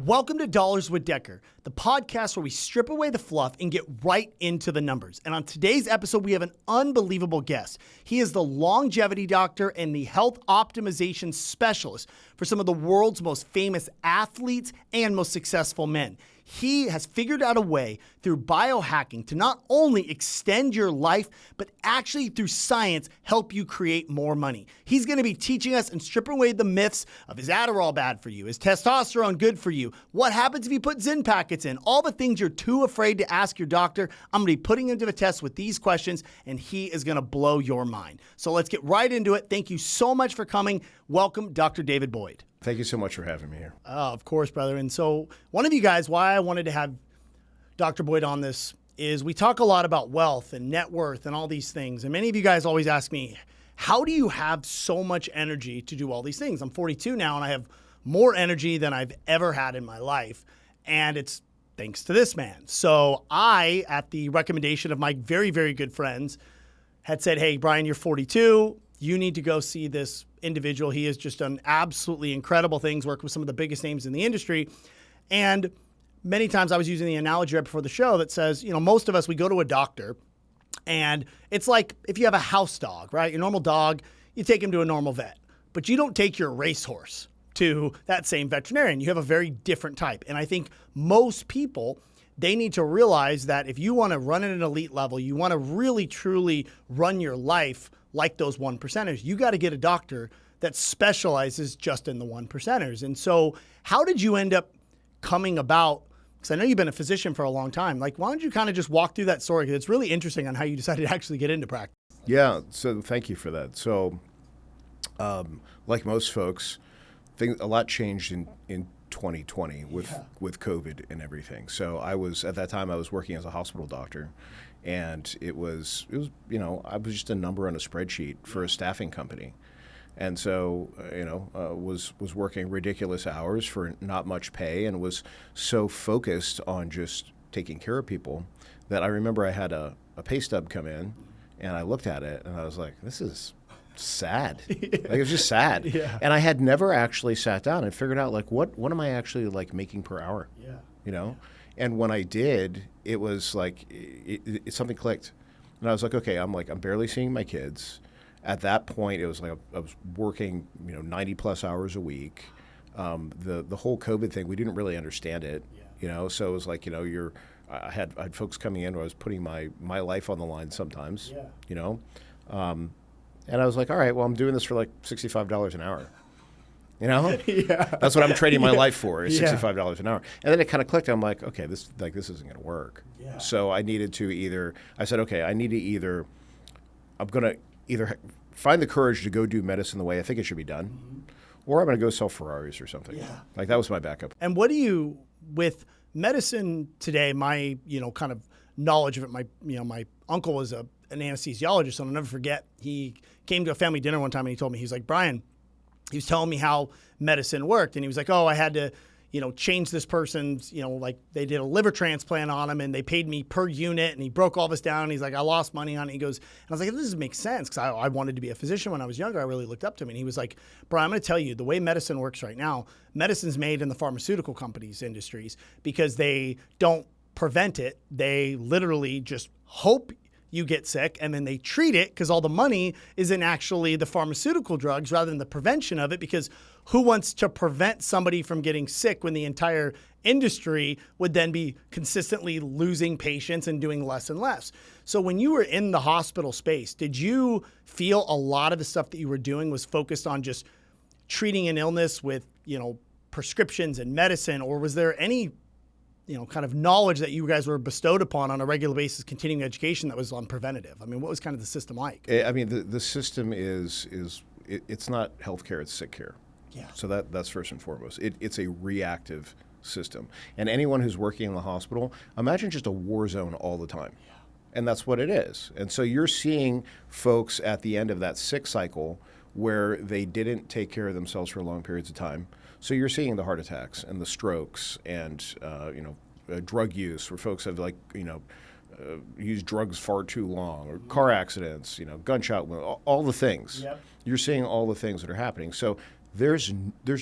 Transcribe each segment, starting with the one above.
Welcome to Dollars with Decker, the podcast where we strip away the fluff and get right into the numbers. And on today's episode, we have an unbelievable guest. He is the longevity doctor and the health optimization specialist for some of the world's most famous athletes and most successful men. He has figured out a way through biohacking to not only extend your life, but actually through science, help you create more money. He's going to be teaching us and stripping away the myths of is Adderall bad for you? Is testosterone good for you? What happens if you put Zyn packets in? All the things you're too afraid to ask your doctor. I'm going to be putting him to the test with these questions, and he is going to blow your mind. So let's get right into it. Thank you so much for coming. Welcome, Dr. David Boyd. Thank you so much for having me here. Of course, brother. And so one of you guys, why I wanted to have Dr. Boyd on this is we talk a lot about wealth and net worth and all these things. And many of you guys always ask me, how do you have so much energy to do all these things? I'm 42 now and I have more energy than I've ever had in my life. And it's thanks to this man. So I, at the recommendation of my very, very good friends, had said, hey, Brian, you're 42. You need to go see this individual. He has just done absolutely incredible things, worked with some of the biggest names in the industry. And many times I was using the analogy right before the show that says, you know, most of us, we go to a doctor and it's like if you have a house dog, right? Your normal dog, you take him to a normal vet, but you don't take your racehorse to that same veterinarian. You have a very different type. And I think most people, they need to realize that if you want to run at an elite level, you want to really, truly run your life like those one percenters, you got to get a doctor that specializes just in the one percenters. And so how did you end up coming about? Because I know you've been a physician for a long time. Like, why don't you kind of just walk through that story? Because it's really interesting on how you decided to actually get into practice. Yeah, so thank you for that. So like most folks, a lot changed in 2020 with COVID and everything. So at that time I was working as a hospital doctor, and it was you know, I was just a number on a spreadsheet for a staffing company. And so, was working ridiculous hours for not much pay and was so focused on just taking care of people that I remember I had a pay stub come in and I looked at it and I was like, this is sad. Like, it was just sad. Yeah. And I had never actually sat down and figured out, like, what am I actually, like, making per hour? Yeah. You know? And when I did, it was like something clicked. And I was like, okay, I'm barely seeing my kids. At that point, it was like I was working, 90 plus hours a week. The whole COVID thing, we didn't really understand it, So it was like, I had folks coming in where I was putting my life on the line sometimes, and I was like, all right, well, I'm doing this for like $65 an hour. Yeah. That's what I'm trading my life for, is $65 an hour. And then it kind of clicked. I'm like, okay, this isn't going to work. Yeah. So I needed to I'm going to either find the courage to go do medicine the way I think it should be done, or I'm going to go sell Ferraris or something. Yeah. Like, that was my backup. And what do you, with medicine today, my, kind of knowledge of it, my uncle was an anesthesiologist, and I'll never forget, he came to a family dinner one time and he told me, he's like, Brian, he was telling me how medicine worked. And he was like, oh, I had to, change this person's, like they did a liver transplant on him and they paid me per unit, and he broke all this down. And he's like, I lost money on it. He goes, and I was like, this doesn't make sense, because I wanted to be a physician when I was younger. I really looked up to him. And he was like, Brian, I'm going to tell you, the way medicine works right now, medicine's made in the pharmaceutical companies industries because they don't prevent it. They literally just hope you get sick, and then they treat it because all the money is in actually the pharmaceutical drugs rather than the prevention of it, because who wants to prevent somebody from getting sick when the entire industry would then be consistently losing patients and doing less and less? So when you were in the hospital space, did you feel a lot of the stuff that you were doing was focused on just treating an illness with, prescriptions and medicine, or was there any kind of knowledge that you guys were bestowed upon on a regular basis, continuing education that was on preventative? I mean, what was kind of the system like? I mean, the system it's not healthcare, it's sick care. Yeah. So that's first and foremost. It's a reactive system. And anyone who's working in the hospital, imagine just a war zone all the time. Yeah. And that's what it is. And so you're seeing folks at the end of that sick cycle where they didn't take care of themselves for long periods of time. So you're seeing the heart attacks and the strokes and drug use, where folks have used drugs far too long, or car accidents, gunshot wounds, all the things. Yep. You're seeing all the things that are happening. So there's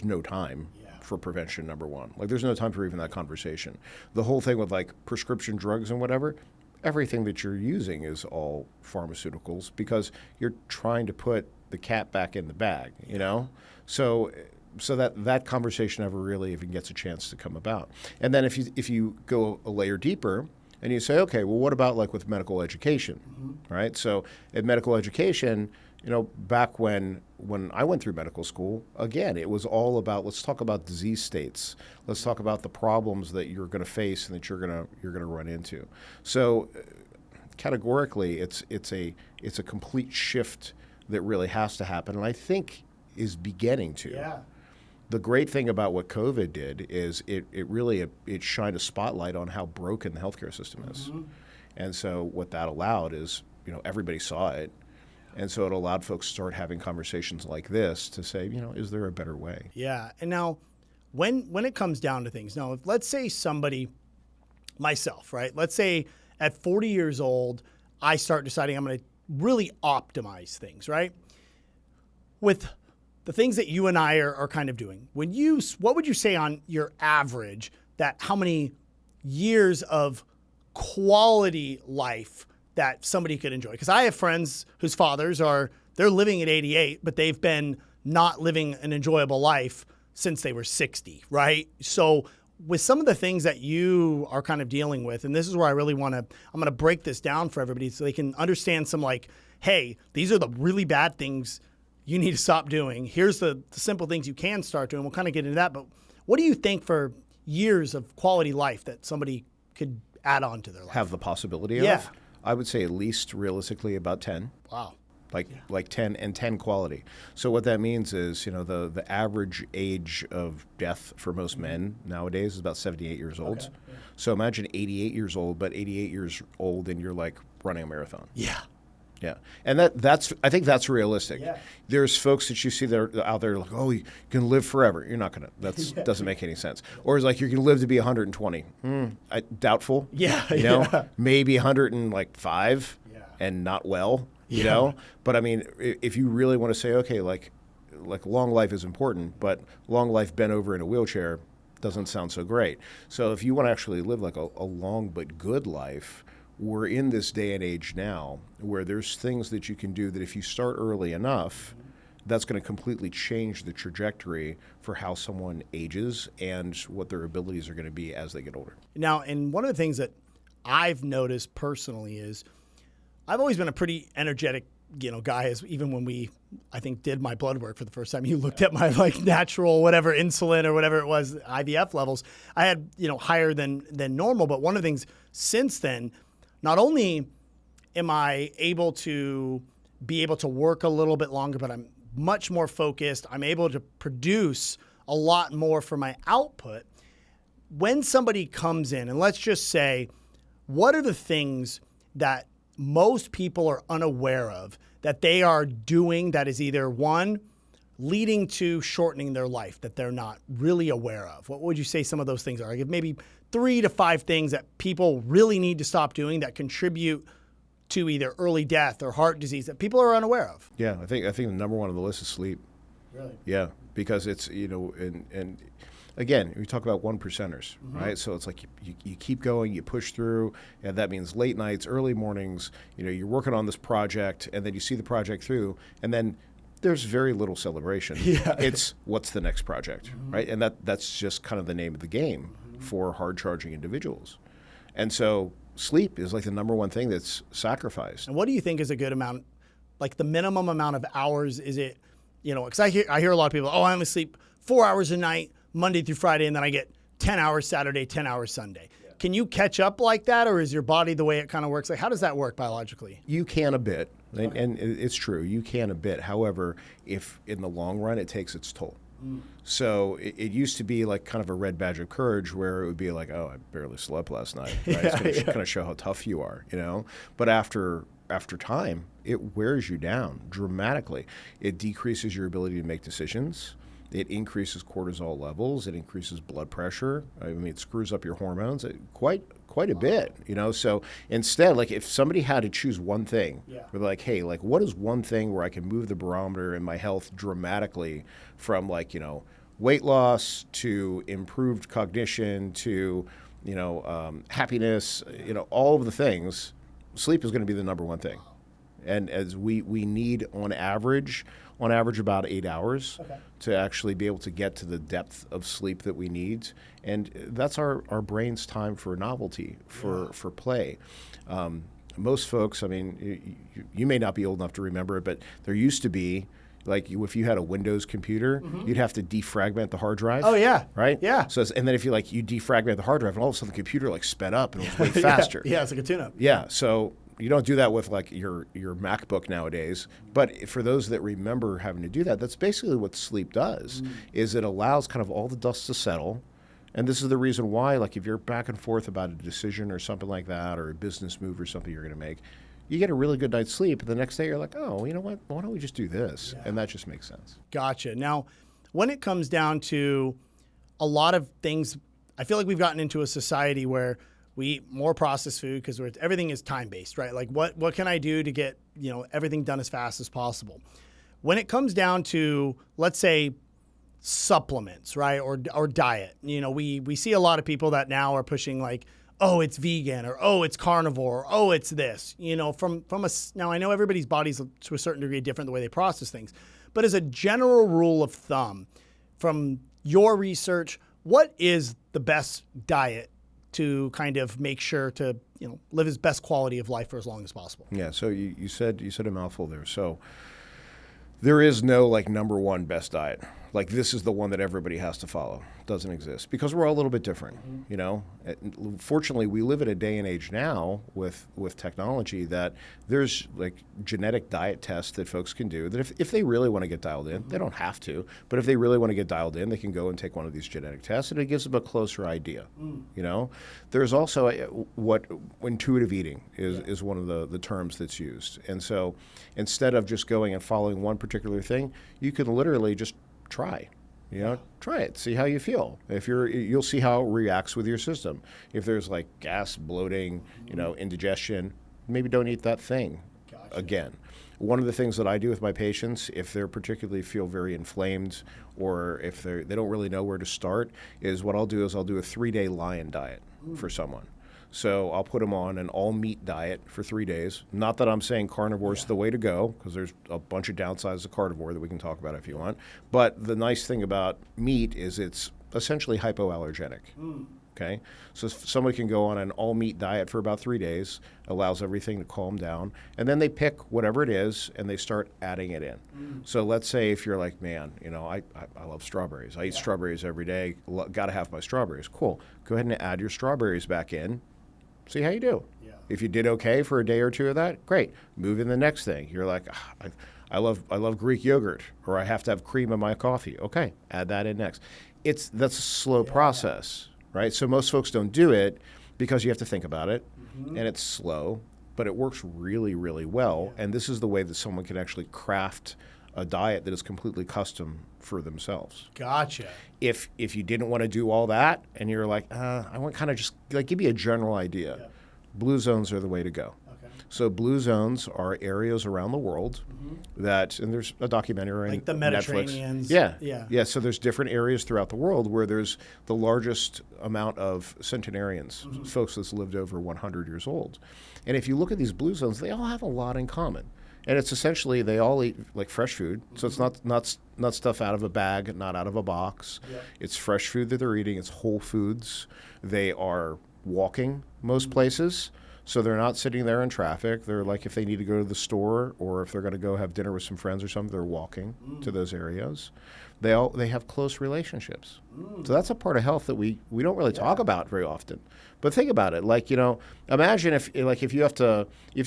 no time for prevention, number one. Like, there's no time for even that conversation. The whole thing with like prescription drugs and whatever, everything that you're using is all pharmaceuticals because you're trying to put the cat back in the bag, you know? So that conversation never really even gets a chance to come about. And then if you go a layer deeper and you say, okay, well, what about like with medical education, right? So in medical education, you know, back when I went through medical school, again, it was all about, let's talk about disease states. Let's talk about the problems that you're going to face and that you're going to run into. So categorically, it's a complete shift that really has to happen, and I think is beginning to. Yeah. The great thing about what COVID did is it really shined a spotlight on how broken the healthcare system is. And so what that allowed is, you know, everybody saw it. And so it allowed folks to start having conversations like this to say, you know, is there a better way? Yeah. And now when it comes down to things, now, if, let's say somebody, myself, right? Let's say at 40 years old, I start deciding I'm going to really optimize things, right? With the things that you and I are kind of doing, what would you say on your average that how many years of quality life that somebody could enjoy? Because I have friends whose fathers they're living at 88, but they've been not living an enjoyable life since they were 60, right? So with some of the things that you are kind of dealing with, and this is where I really I'm going to break this down for everybody so they can understand some like, hey, these are the really bad things you need to stop doing. Here's the simple things you can start doing. We'll kind of get into that. But what do you think for years of quality life that somebody could add on to their life? Have the possibility of? Yeah. I would say at least realistically about 10. Wow. Like 10 and 10 quality. So what that means is, you know, the average age of death for most men nowadays is about 78 years old. Okay. Yeah. So imagine 88 years old, but 88 years old and you're like running a marathon. Yeah. Yeah, and I think that's realistic. Yeah. There's folks that you see that are out there like, oh, you can live forever. You're not gonna. That doesn't make any sense. Or it's like you're gonna live to be 120. Doubtful. Yeah. You know, maybe 105 and not well. You know, but I mean, if you really want to say, okay, like long life is important, but long life bent over in a wheelchair doesn't sound so great. So if you want to actually live like a long but good life, we're in this day and age now where there's things that you can do that if you start early enough, that's going to completely change the trajectory for how someone ages and what their abilities are going to be as they get older. Now, and one of the things that I've noticed personally is I've always been a pretty energetic, guy. As even when we, I think, did my blood work for the first time, you looked at my like natural whatever insulin or whatever it was, IVF levels. I had higher than normal. But one of the things since then, not only am I able to work a little bit longer, but I'm much more focused. I'm able to produce a lot more for my output. When somebody comes in, and let's just say, what are the things that most people are unaware of that they are doing that is either one, leading to shortening their life that they're not really aware of? What would you say some of those things are? I give maybe 3 to 5 things that people really need to stop doing that contribute to either early death or heart disease that people are unaware of. Yeah, I think the number one on the list is sleep. Really? Yeah, because it's, and again, we talk about 1%ers, right? So it's like you keep going, you push through, and that means late nights, early mornings, you're working on this project, and then you see the project through, and then there's very little celebration. Yeah. It's what's the next project, right? And that's just kind of the name of the game for hard-charging individuals. And so sleep is like the number one thing that's sacrificed. And what do you think is a good amount, like the minimum amount of hours? Is it, because I hear a lot of people, I only sleep 4 hours a night, Monday through Friday, and then I get 10 hours Saturday, 10 hours Sunday. Yeah. Can you catch up like that, or is your body the way it kind of works? Like, how does that work biologically? You can a bit, and it's true. You can a bit. However, if in the long run, it takes its toll. So it used to be like kind of a red badge of courage where it would be like, I barely slept last night. Right? It's going to kind of show how tough you are, But after time, it wears you down dramatically. It decreases your ability to make decisions. It increases cortisol levels. It increases blood pressure. I mean, it screws up your hormones quite a bit, So instead, like if somebody had to choose one thing, we're like, hey, like what is one thing where I can move the barometer in my health dramatically from like, weight loss to improved cognition to, happiness, all of the things, sleep is going to be the number one thing. And as we need on average about 8 hours to actually be able to get to the depth of sleep that we need. And that's our brain's time for novelty, for play. Most folks, I mean, you may not be old enough to remember it, but there used to be, like, if you had a Windows computer, you'd have to defragment the hard drive. Oh, yeah. Right? Yeah. So, and then if you defragment the hard drive, and all of a sudden the computer sped up and it was way faster. Yeah, it's like a tune-up. Yeah. So you don't do that with your MacBook nowadays. But for those that remember having to do that, that's basically what sleep does, is it allows kind of all the dust to settle. And this is the reason why, like, if you're back and forth about a decision or something like that, or a business move or something you're going to make, you get a really good night's sleep, and the next day you're like, oh, you know what? Why don't we just do this? Yeah. And that just makes sense. Gotcha. Now, when it comes down to a lot of things, I feel like we've gotten into a society where we eat more processed food because everything is time-based, right? Like, what can I do to get everything done as fast as possible? When it comes down to, let's say, supplements, right, or diet, we see a lot of people that now are pushing, like, oh, it's vegan, or oh, it's carnivore, or oh, it's this. Now I know everybody's body's to a certain degree different the way they process things, but as a general rule of thumb, from your research, what is the best diet to kind of make sure to live his best quality of life for as long as possible? Yeah. So you said a mouthful there. So there is no number one best diet. Like, this is the one that everybody has to follow. Doesn't exist, because we're all a little bit different. Fortunately, we live in a day and age now with technology that there's genetic diet tests that folks can do that if they really want to get dialed in, they don't have to, but if they really want to get dialed in, they can go and take one of these genetic tests, and it gives them a closer idea. There's also what intuitive eating is one of the terms that's used. And so instead of just going and following one particular thing, you can literally just try it, see how you feel. You'll see how it reacts with your system. If there's gas, bloating, indigestion, maybe don't eat that thing again. One of the things that I do with my patients, if they're particularly feel very inflamed, or if they don't really know where to start, is what I'll do is I'll do a 3-day lion diet for someone. So I'll put them on an all-meat diet for 3 days. Not that I'm saying carnivore is the way to go, because there's a bunch of downsides of carnivore that we can talk about if you want. But the nice thing about meat is it's essentially hypoallergenic. Okay? So somebody can go on an all-meat diet for about 3 days, allows everything to calm down, and then they pick whatever it is, and they start adding it in. So let's say if you're like, man, I love strawberries. I eat strawberries every day. Got to have my strawberries. Cool. Go ahead and add your strawberries back in. See how you do. Yeah. If you did okay for a day or two of that, great. Move in the next thing. You're like, I love Greek yogurt, or I have to have cream in my coffee. Okay, add that in next. That's a slow process, right? So most folks don't do it because you have to think about it, and it's slow, but it works really, really well. Yeah. And this is the way that someone can actually craft a diet that is completely custom for themselves. Gotcha. If you didn't want to do all that, and you're like, I want kind of just give me a general idea. Yeah. Blue zones are the way to go. Okay. So blue zones are areas around the world that, and there's a documentary on the Mediterranean. Netflix. Yeah. So there's different areas throughout the world where there's the largest amount of centenarians, folks that's lived over 100 years old. And if you look at these blue zones, they all have a lot in common. And it's essentially they all eat fresh food, so it's not stuff out of a bag, not out of a box. Yeah. It's fresh food that they're eating. It's whole foods. They are walking most places, so they're not sitting there in traffic. They're if they need to go to the store, or if they're going to go have dinner with some friends or something, they're walking to those areas. They have close relationships. So that's a part of health that we don't really talk about very often. But think about it, imagine if you have to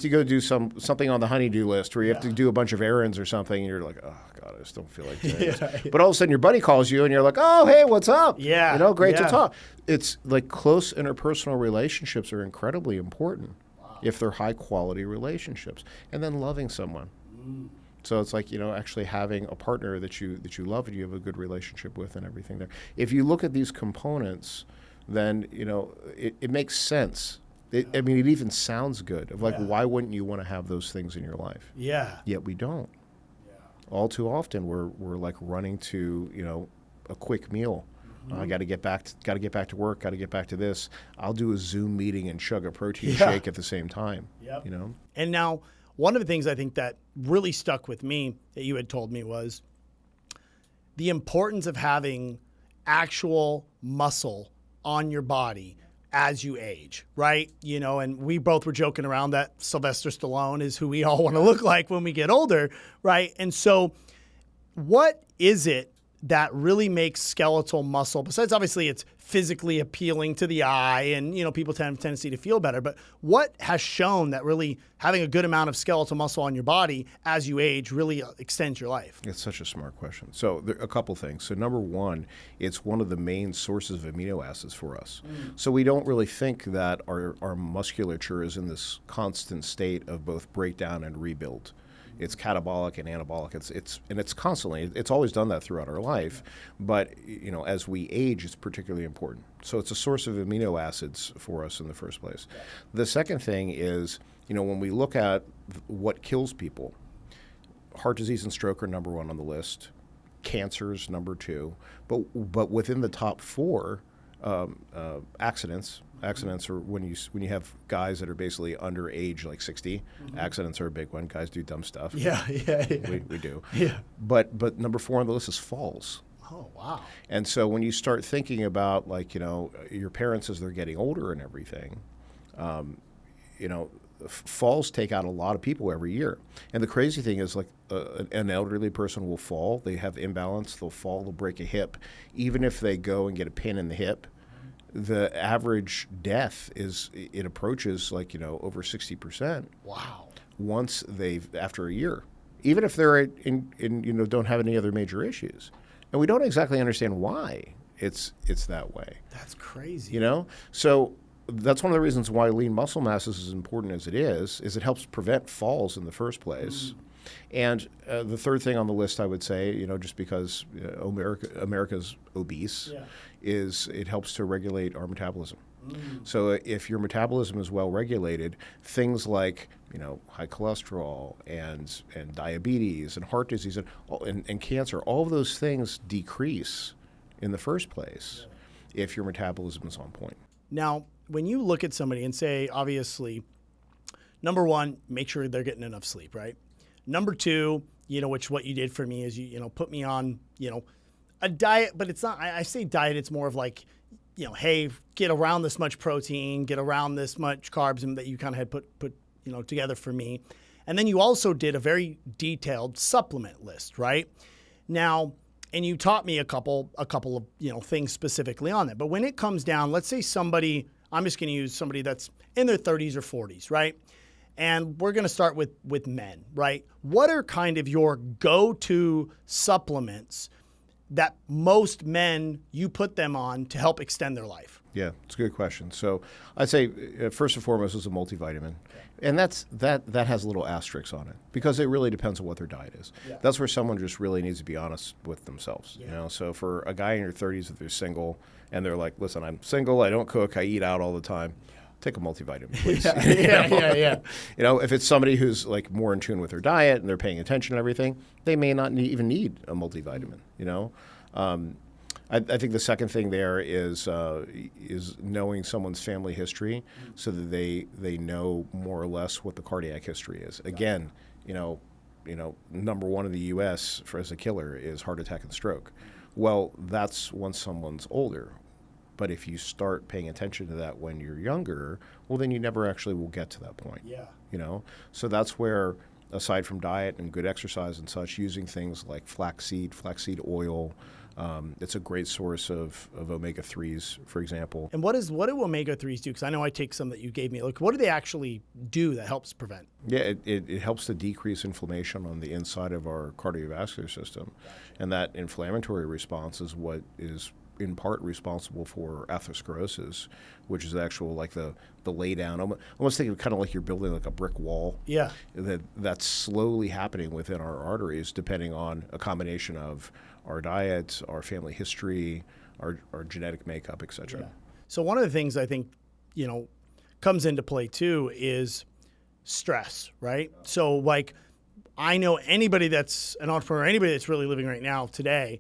go do something on the honey-do list, where you have to do a bunch of errands or something, and you're like, oh God, I just don't feel like doing this. But all of a sudden your buddy calls you, and you're like, oh hey, what's up? Yeah, great to talk. It's close interpersonal relationships are incredibly important if they're high-quality relationships, and then loving someone. So it's actually having a partner that you love and you have a good relationship with, and everything there. If you look at these components, then it makes sense. It even sounds good. Why wouldn't you want to have those things in your life? Yeah. Yet we don't. Yeah. All too often we're running to a quick meal. I got to get back to work. Got to get back to this. I'll do a Zoom meeting and chug a protein shake at the same time. Yep. You know. And now, one of the things I think that really stuck with me that you had told me was the importance of having actual muscle on your body as you age, right? You know, and we both were joking around that Sylvester Stallone is who we all want to look like when we get older, right? And so what is it that really makes skeletal muscle, besides obviously it's physically appealing to the eye and, you know, people have a tendency to feel better, but what has shown that really having a good amount of skeletal muscle on your body as you age really extends your life? It's such a smart question. So there are a couple things. So number one, it's one of the main sources of amino acids for us. So we don't really think that our musculature is in this constant state of both breakdown and rebuild. It's catabolic and anabolic. It's constantly. It's always done that throughout our life, but you know, as we age, it's particularly important. So it's a source of amino acids for us in the first place. The second thing is, you know, when we look at what kills people, heart disease and stroke are number one on the list. Cancer's number two, but within the top four, accidents. Accidents are when you have guys that are basically under age, like 60. Accidents are a big one. Guys do dumb stuff. Yeah. We do. Yeah. But number four on the list is falls. Oh, wow. And so when you start thinking about, like, you know, your parents as they're getting older and everything, you know, falls take out a lot of people every year. And the crazy thing is, like, an elderly person will fall. They have imbalance. They'll fall. They'll break a hip. Even if they go and get a pin in the hip, the average death it approaches, like, you know, over 60%. Wow. Once after a year, even if they're in you know, don't have any other major issues, and we don't exactly understand why it's that way. That's crazy. You know, so that's one of the reasons why lean muscle mass is as important as it is it helps prevent falls in the first place. And the third thing on the list, I would say, you know, just because America's obese, is it helps to regulate our metabolism. So if your metabolism is well regulated, things like, you know, high cholesterol and diabetes and heart disease and cancer, all of those things decrease in the first place if your metabolism is on point. Now, when you look at somebody and say, obviously, number one, make sure they're getting enough sleep, right? Number two, you know, which what you did for me is you know, put me on, you know, a diet, but it's not, I say diet, it's more of like, you know, hey, get around this much protein, get around this much carbs, and that you kind of had put, you know, together for me. And then you also did a very detailed supplement list, right? Now, and you taught me a couple of, you know, things specifically on that. But when it comes down, let's say somebody, I'm just going to use somebody that's in their 30s or 40s, right? And we're going to start with men, right? What are kind of your go-to supplements that most men, you put them on to help extend their life? Yeah, it's a good question. So I'd say first and foremost is a multivitamin. And that has little asterisks on it because it really depends on what their diet is. Yeah. That's where someone just really needs to be honest with themselves. You know, so for a guy in your 30s, if they're single and they're like, listen, I'm single, I don't cook, I eat out all the time. Take a multivitamin, please. Yeah. You know, if it's somebody who's like more in tune with their diet and they're paying attention to everything, they may not even need a multivitamin. You know, I think the second thing there is knowing someone's family history, so that they know more or less what the cardiac history is. Again, you know, number one in the U.S. as a killer is heart attack and stroke. Well, that's once someone's older. But if you start paying attention to that when you're younger, well, then you never actually will get to that point. Yeah. You know, so that's where, aside from diet and good exercise and such, using things like flaxseed oil, it's a great source of omega-3s, for example. And what do omega-3s do? Because I know I take some that you gave me. Like, what do they actually do that helps prevent? Yeah, it helps to decrease inflammation on the inside of our cardiovascular system. Gotcha. And that inflammatory response is what is in part responsible for atherosclerosis, which is actual, like the lay down. Almost think of kind of like you're building like a brick wall. Yeah. That's slowly happening within our arteries, depending on a combination of our diet, our family history, our genetic makeup, et cetera. Yeah. So one of the things I think, you know, comes into play too is stress, right? So like, I know anybody that's an entrepreneur, anybody that's really living right now today,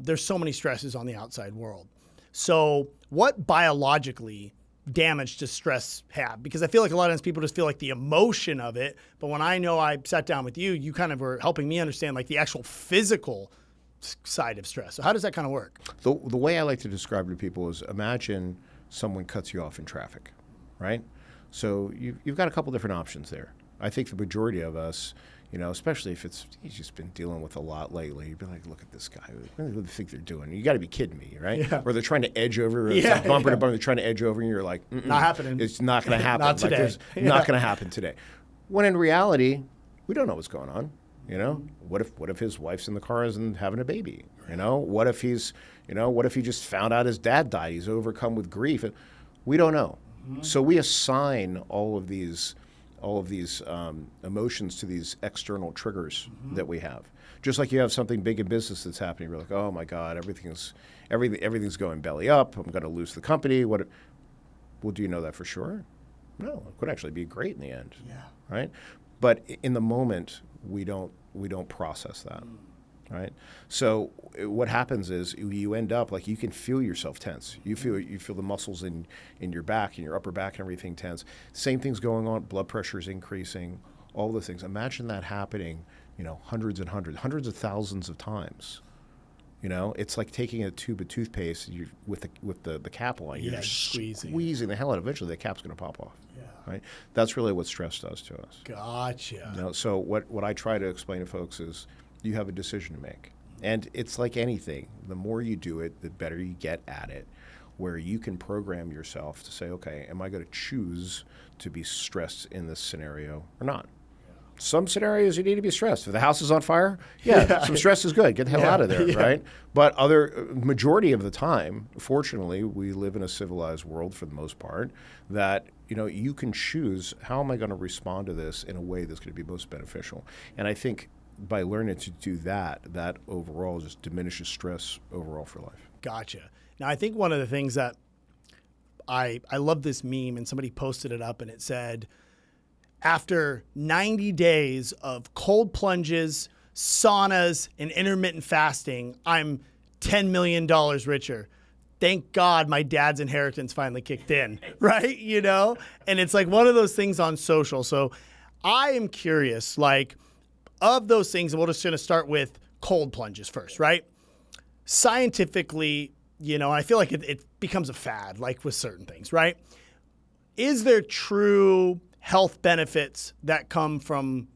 there's so many stresses on the outside world. So what biologically damage does stress have? Because I feel like a lot of times people just feel like the emotion of it. But when I sat down with you, you kind of were helping me understand like the actual physical side of stress. So how does that kind of work? The way I like to describe it to people is imagine someone cuts you off in traffic, right? So you've got a couple different options there. I think the majority of us, especially if he's just been dealing with a lot lately, you'd be like, look at this guy. What do they think they're doing? You got to be kidding me, right? Yeah. Or they're trying to edge over, it's like bumper to bumper, they're trying to edge over, and you're like, not happening. It's not going to happen. Not today. Not going to happen today. When in reality, we don't know what's going on. What if his wife's in the car and having a baby? What if what if he just found out his dad died? He's overcome with grief. We don't know. Mm-hmm. So we assign all of these emotions to these external triggers that we have. Just like you have something big in business that's happening, you're like, oh my God, everything's going belly up. I'm going to lose the company. Well, do you know that for sure? No, it could actually be great in the end. Yeah. Right. But in the moment, we don't process that. Right. So what happens is you end up like you can feel yourself tense. You feel the muscles in your back and your upper back and everything tense. Same thing's going on. Blood pressure is increasing. All those things. Imagine that happening, hundreds of thousands of times. It's like taking a tube of toothpaste with the cap on. You're just squeezing the hell out. Eventually, the cap's going to pop off. Yeah. Right. That's really what stress does to us. Gotcha. So what I try to explain to folks is you have a decision to make. And it's like anything. The more you do it, the better you get at it, where you can program yourself to say, okay, am I going to choose to be stressed in this scenario or not? Yeah. Some scenarios you need to be stressed. If the house is on fire, some stress is good. Get the hell out of there, right? But majority of the time, fortunately, we live in a civilized world for the most part, that you can choose, how am I going to respond to this in a way that's going to be most beneficial? And I think by learning to do that overall just diminishes stress overall for life. Gotcha. Now, I think one of the things that I love this meme, and somebody posted it up, and it said, after 90 days of cold plunges, saunas, and intermittent fasting, I'm $10 million richer. Thank God my dad's inheritance finally kicked in, right? And it's like one of those things on social. So I am curious, like, of those things, and we're just going to start with cold plunges first, right? Scientifically, I feel like it becomes a fad, like with certain things, right? Is there true health benefits that come from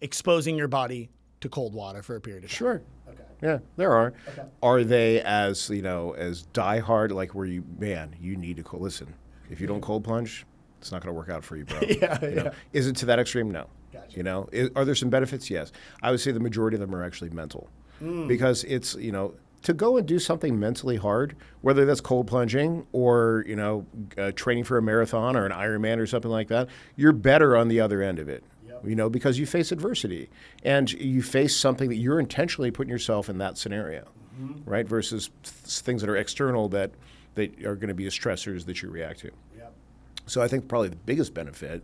exposing your body to cold water for a period of time? Sure. Okay. Yeah, there are. Okay. Are they as diehard, like where you need to listen, if you don't cold plunge, it's not going to work out for you, bro. Yeah. Is it to that extreme? No. Gotcha. Are there some benefits? Yes. I would say the majority of them are actually mental, because it's, to go and do something mentally hard, whether that's cold plunging or, training for a marathon or an Ironman or something like that, you're better on the other end of it, because you face adversity and you face something that you're intentionally putting yourself in that scenario, right? Versus things that are external that are going to be stressors that you react to. Yep. So I think probably the biggest benefit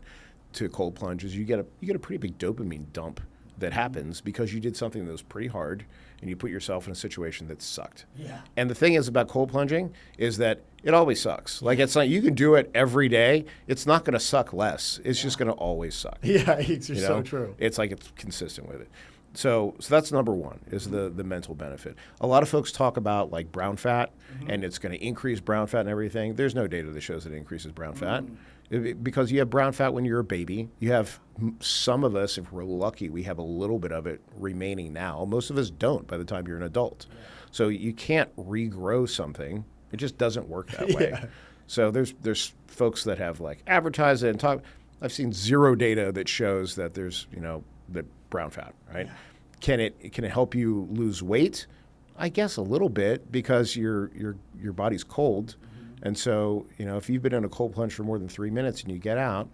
to cold plunge is you get a pretty big dopamine dump that happens because you did something that was pretty hard and you put yourself in a situation that sucked. Yeah. And the thing is about cold plunging is that it always sucks. Like, it's not, you can do it every day. It's not going to suck less. It's just going to always suck. Yeah, it's so true. It's like it's consistent with it. So that's number one, is the mental benefit. A lot of folks talk about like brown fat, and it's going to increase brown fat and everything. There's no data that shows that it increases brown fat. Because you have brown fat when you're a baby. You have some of us, if we're lucky, we have a little bit of it remaining now. Most of us don't by the time you're an adult. Yeah. So you can't regrow something. It just doesn't work that way. Yeah. So there's folks that have like advertised it and talk. I've seen zero data that shows that there's that brown fat, right? Yeah. Can it help you lose weight? I guess a little bit, because your body's cold. And so, if you've been in a cold plunge for more than 3 minutes and you get out,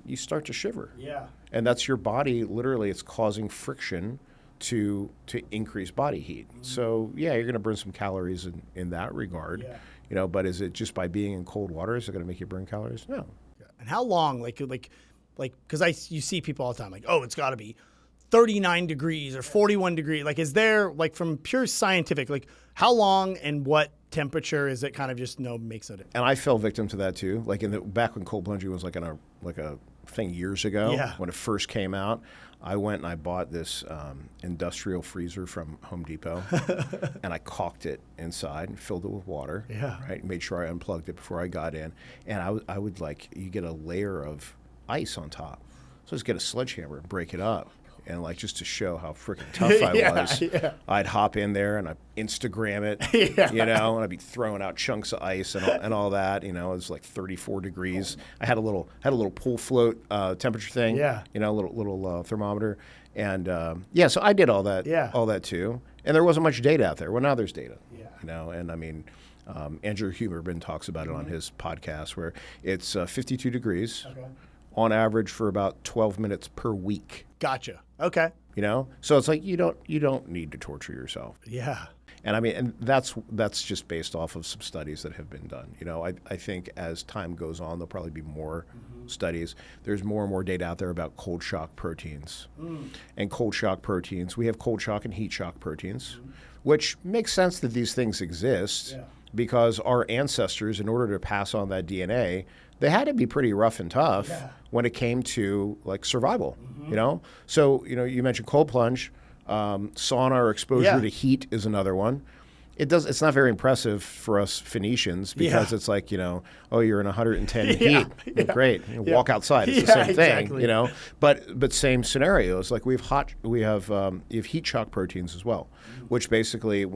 you start to shiver. Yeah. And that's your body, literally, it's causing friction to increase body heat. So, yeah, you're going to burn some calories in that regard. Yeah. But is it just by being in cold water, is it going to make you burn calories? No. And how long, because you see people all the time, like, oh, it's got to be 39 degrees or 41 degrees? Like, is there, like, from pure scientific, like, how long and what temperature is it kind of just makes it? And I fell victim to that too. Like back when cold plunging was like a thing years ago, when it first came out, I went and I bought this industrial freezer from Home Depot, and I caulked it inside and filled it with water. Right, made sure I unplugged it before I got in, and I would like, you get a layer of ice on top, so just get a sledgehammer and break it up. And like, just to show how freaking tough I was, I'd hop in there and I'd Instagram it, you know, and I'd be throwing out chunks of ice and all that. You know, it was like 34 degrees. I had a little pool float temperature thing, you know, a little thermometer, and so I did all that too. And there wasn't much data out there. Well, now there's data, you know, and I mean, Andrew Huberman talks about it on his podcast, where it's 52 degrees on average for about 12 minutes per week. Gotcha. Okay. You know, so it's like you don't need to torture yourself. Yeah. And I mean, and that's just based off of some studies that have been done. You know, I think as time goes on, there'll probably be more studies. There's more and more data out there about cold shock proteins. And cold shock proteins, we have cold shock and heat shock proteins, which makes sense that these things exist because our ancestors, in order to pass on that DNA, they had to be pretty rough and tough when it came to like survival, you know? So, you know, you mentioned cold plunge, sauna or exposure to heat is another one. It's not very impressive for us Phoenicians because it's like, you know, oh, you're in 110 heat. Great. You walk outside. It's the same thing, you know, but same scenarios. Like you have heat shock proteins as well, which basically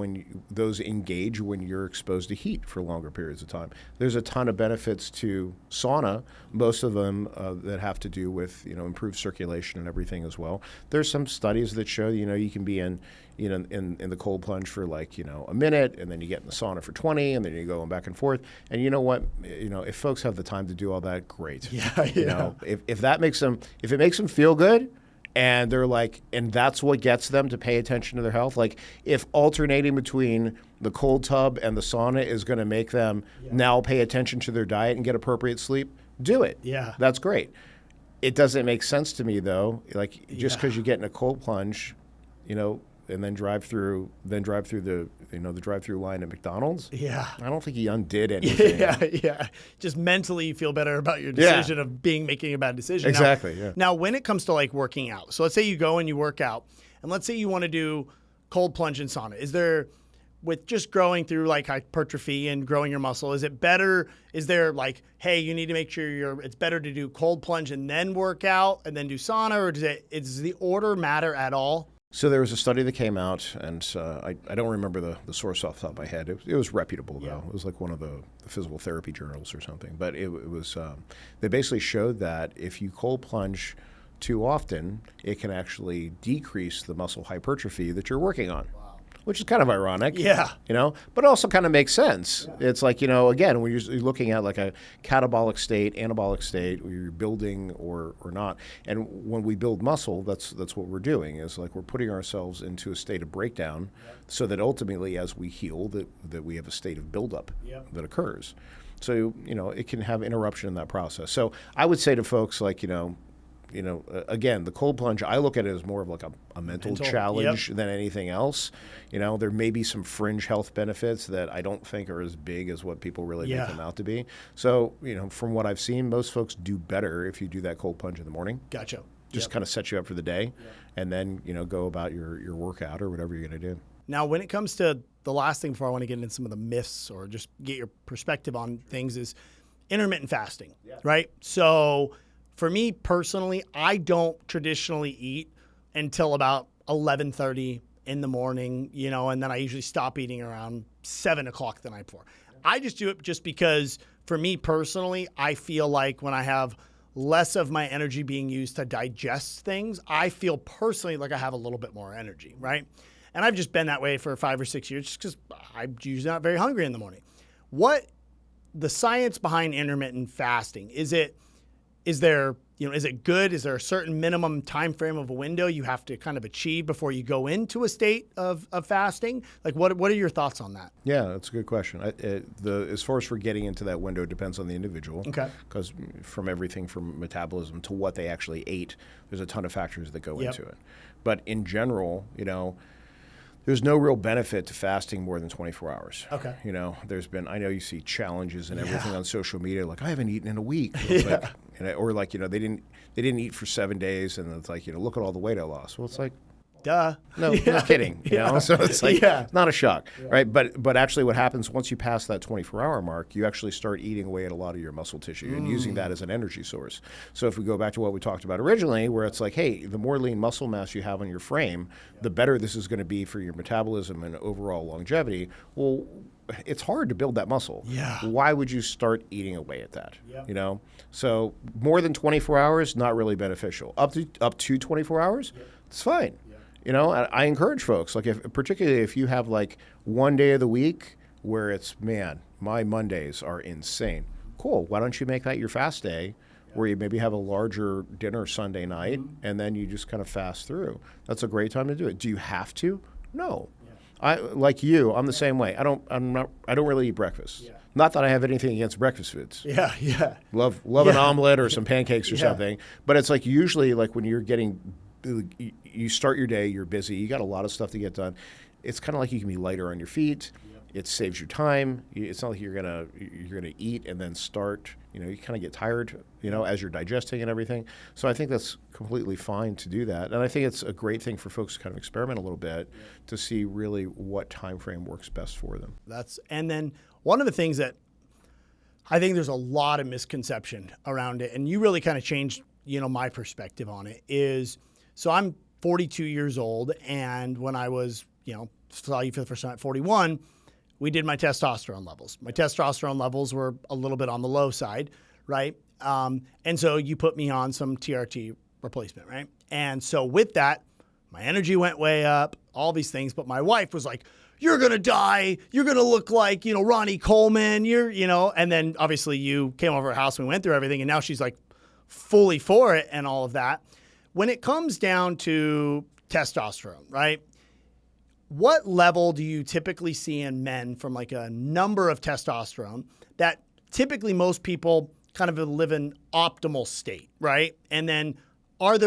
those engage when you're exposed to heat for longer periods of time. There's a ton of benefits to sauna, most of them that have to do with, you know, improved circulation and everything as well. There's some studies that show, you know, you can be in the cold plunge for like, you know, a minute, and then you get in the sauna for 20, and then you go back and forth. And you know what? You know, if folks have the time to do all that, great. You know, if it makes them feel good, and they're like, and that's what gets them to pay attention to their health. Like if alternating between the cold tub and the sauna is going to make them now pay attention to their diet and get appropriate sleep, do it. Yeah. That's great. It doesn't make sense to me though. Like just because you get in a cold plunge, you know, and then drive through the drive-through line at McDonald's. Yeah. I don't think he undid anything. Just mentally you feel better about your decision of making a bad decision. Exactly. Now, when it comes to like working out, so let's say you go and you work out, and let's say you want to do cold plunge and sauna. Is there, with just growing through like hypertrophy and growing your muscle, is it better? Is there like, hey, you need to make sure it's better to do cold plunge and then work out and then do sauna, or does the order matter at all? So there was a study that came out, and I don't remember the source off the top of my head. It was reputable, though. It was like one of the physical therapy journals or something. But it was they basically showed that if you cold plunge too often, it can actually decrease the muscle hypertrophy that you're working on. Which is kind of ironic, you know, but also kind of makes sense. It's like, you know, again, when you're looking at like a catabolic state, anabolic state, where you're building or not. And when we build muscle, that's what we're doing, is like we're putting ourselves into a state of breakdown so that ultimately as we heal, that we have a state of buildup that occurs. So, you know, it can have interruption in that process. So I would say to folks like, you know, again, the cold plunge, I look at it as more of like a mental challenge than anything else. You know, there may be some fringe health benefits that I don't think are as big as what people really make them out to be. So, you know, from what I've seen, most folks do better if you do that cold plunge in the morning. Gotcha. Just kind of set you up for the day, and then, you know, go about your workout or whatever you're going to do. Now, when it comes to the last thing before I want to get into some of the myths or just get your perspective on things is intermittent fasting, right? So for me personally, I don't traditionally eat until about 11:30 in the morning, you know, and then I usually stop eating around 7 o'clock the night before. I just do it just because for me personally, I feel like when I have less of my energy being used to digest things, I feel personally like I have a little bit more energy, right? And I've just been that way for 5 or 6 years just because I'm usually not very hungry in the morning. What the science behind intermittent fasting, is there is it good? Is there a certain minimum time frame of a window you have to kind of achieve before you go into a state of fasting? Like, what are your thoughts on that? Yeah, that's a good question. As far as for getting into that window, it depends on the individual. Okay. Because from everything from metabolism to what they actually ate, there's a ton of factors that go into it. But in general, there's no real benefit to fasting more than 24 hours. Okay. I know you see challenges and everything on social media, like I haven't eaten in a week. It's they didn't eat for 7 days, and it's like, look at all the weight I lost. Well, it's like, duh. No, no kidding. So it's like not a shock, right? But actually, what happens once you pass that 24-hour mark, you actually start eating away at a lot of your muscle tissue and using that as an energy source. So if we go back to what we talked about originally, where it's like, hey, the more lean muscle mass you have on your frame, the better this is going to be for your metabolism and overall longevity. Well, it's hard to build that muscle. Yeah. Why would you start eating away at that? Yep. So more than 24 hours, not really beneficial. Up to 24 hours, it's fine. I encourage folks, like particularly if you have like one day of the week where it's, man, my Mondays are insane. Cool. Why don't you make that your fast day, where you maybe have a larger dinner Sunday night, and then you just kind of fast through. That's a great time to do it. Do you have to? No. I, like you, I'm the same way. I don't really eat breakfast. Not that I have anything against breakfast foods. Yeah. Love an omelet or some pancakes or something. But it's like usually like when you start your day, you're busy, you got a lot of stuff to get done. It's kind of like you can be lighter on your feet. It saves you time. It's not like you're gonna eat and then start. You kind of get tired, as you're digesting and everything. So I think that's completely fine to do that. And I think it's a great thing for folks to kind of experiment a little bit to see really what time frame works best for them. And then one of the things that I think there's a lot of misconception around it, and you really kind of changed, my perspective on it is, so I'm 42 years old, and when I was, saw you for the first time at 41, we did my testosterone levels. My testosterone levels were a little bit on the low side, right? And so you put me on some TRT replacement, right? And so with that, my energy went way up, all these things. But my wife was like, you're going to die. You're going to look like, Ronnie Coleman. And then obviously you came over our house and we went through everything. And now she's like fully for it and all of that. When it comes down to testosterone, right? What level do you typically see in men from like a number of testosterone that typically most people kind of live in optimal state, right? And then what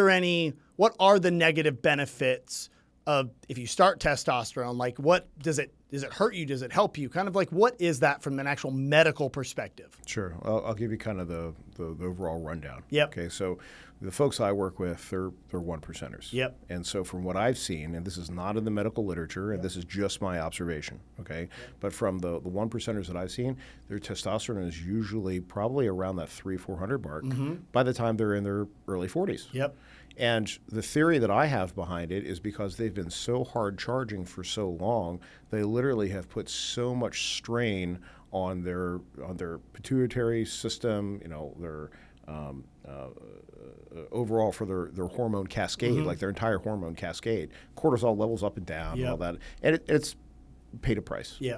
are the negative benefits of if you start testosterone? Like what does it hurt you? Does it help you? Kind of like what is that from an actual medical perspective? Sure. I'll give you kind of the overall rundown. Yep. Okay. So the folks I work with, they're 1%ers. Yep. And so from what I've seen, and this is not in the medical literature, and this is just my observation, okay? Yep. But from the 1%ers that I've seen, their testosterone is usually probably around that 300-400 mark by the time they're in their early 40s. Yep. And the theory that I have behind it is because they've been so hard charging for so long, they literally have put so much strain on their pituitary system, their overall for their hormone cascade, like their entire hormone cascade. Cortisol levels up and down and all that. And it's paid a price. Yeah.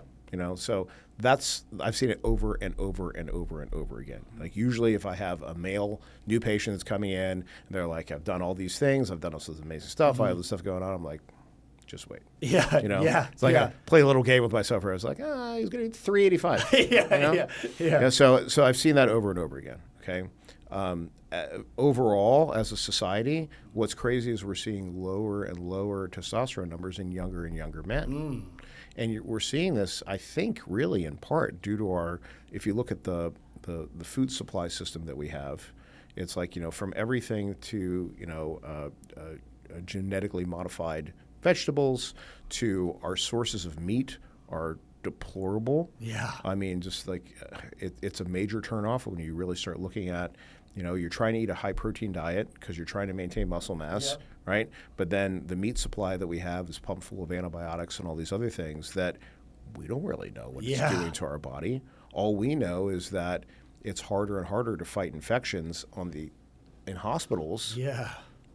So I've seen it over and over and over and over again. Like usually if I have a male new patient that's coming in and they're like, I've done all these things, I've done all this amazing stuff, I have this stuff going on, I'm like, just wait. Yeah. It's like I play a little game with myself where I was like, he's going to eat 385. Yeah. So I've seen that over and over again. Okay. Overall, as a society, what's crazy is we're seeing lower and lower testosterone numbers in younger and younger men. And we're seeing this, I think, really in part due to if you look at the food supply system that we have, it's like, from everything to, genetically modified vegetables to our sources of meat are deplorable. Yeah. I mean, just like it's a major turnoff when you really start looking at, you're trying to eat a high protein diet because you're trying to maintain muscle mass, right? But then the meat supply that we have is pumped full of antibiotics and all these other things that we don't really know what it's doing to our body. All we know is that it's harder and harder to fight infections in hospitals. Yeah.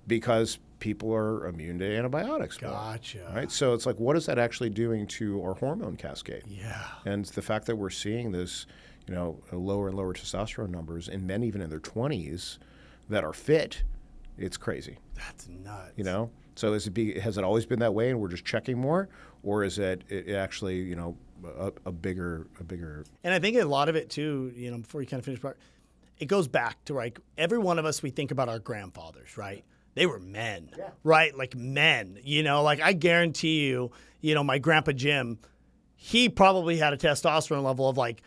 Because people are immune to antibiotics. Gotcha. Right? So it's like, what is that actually doing to our hormone cascade? Yeah. And the fact that we're seeing this, lower and lower testosterone numbers in men even in their 20s, that are fit, it's crazy. That's nuts. You know? So has it always been that way and we're just checking more? Or is it actually, you know, a bigger... And I think a lot of it too, you know, before you kind of finish part, it goes back to like every one of us, we think about our grandfathers, right? They were men, right? Like men, you know, like I guarantee you, you know, my grandpa Jim, he probably had a testosterone level of like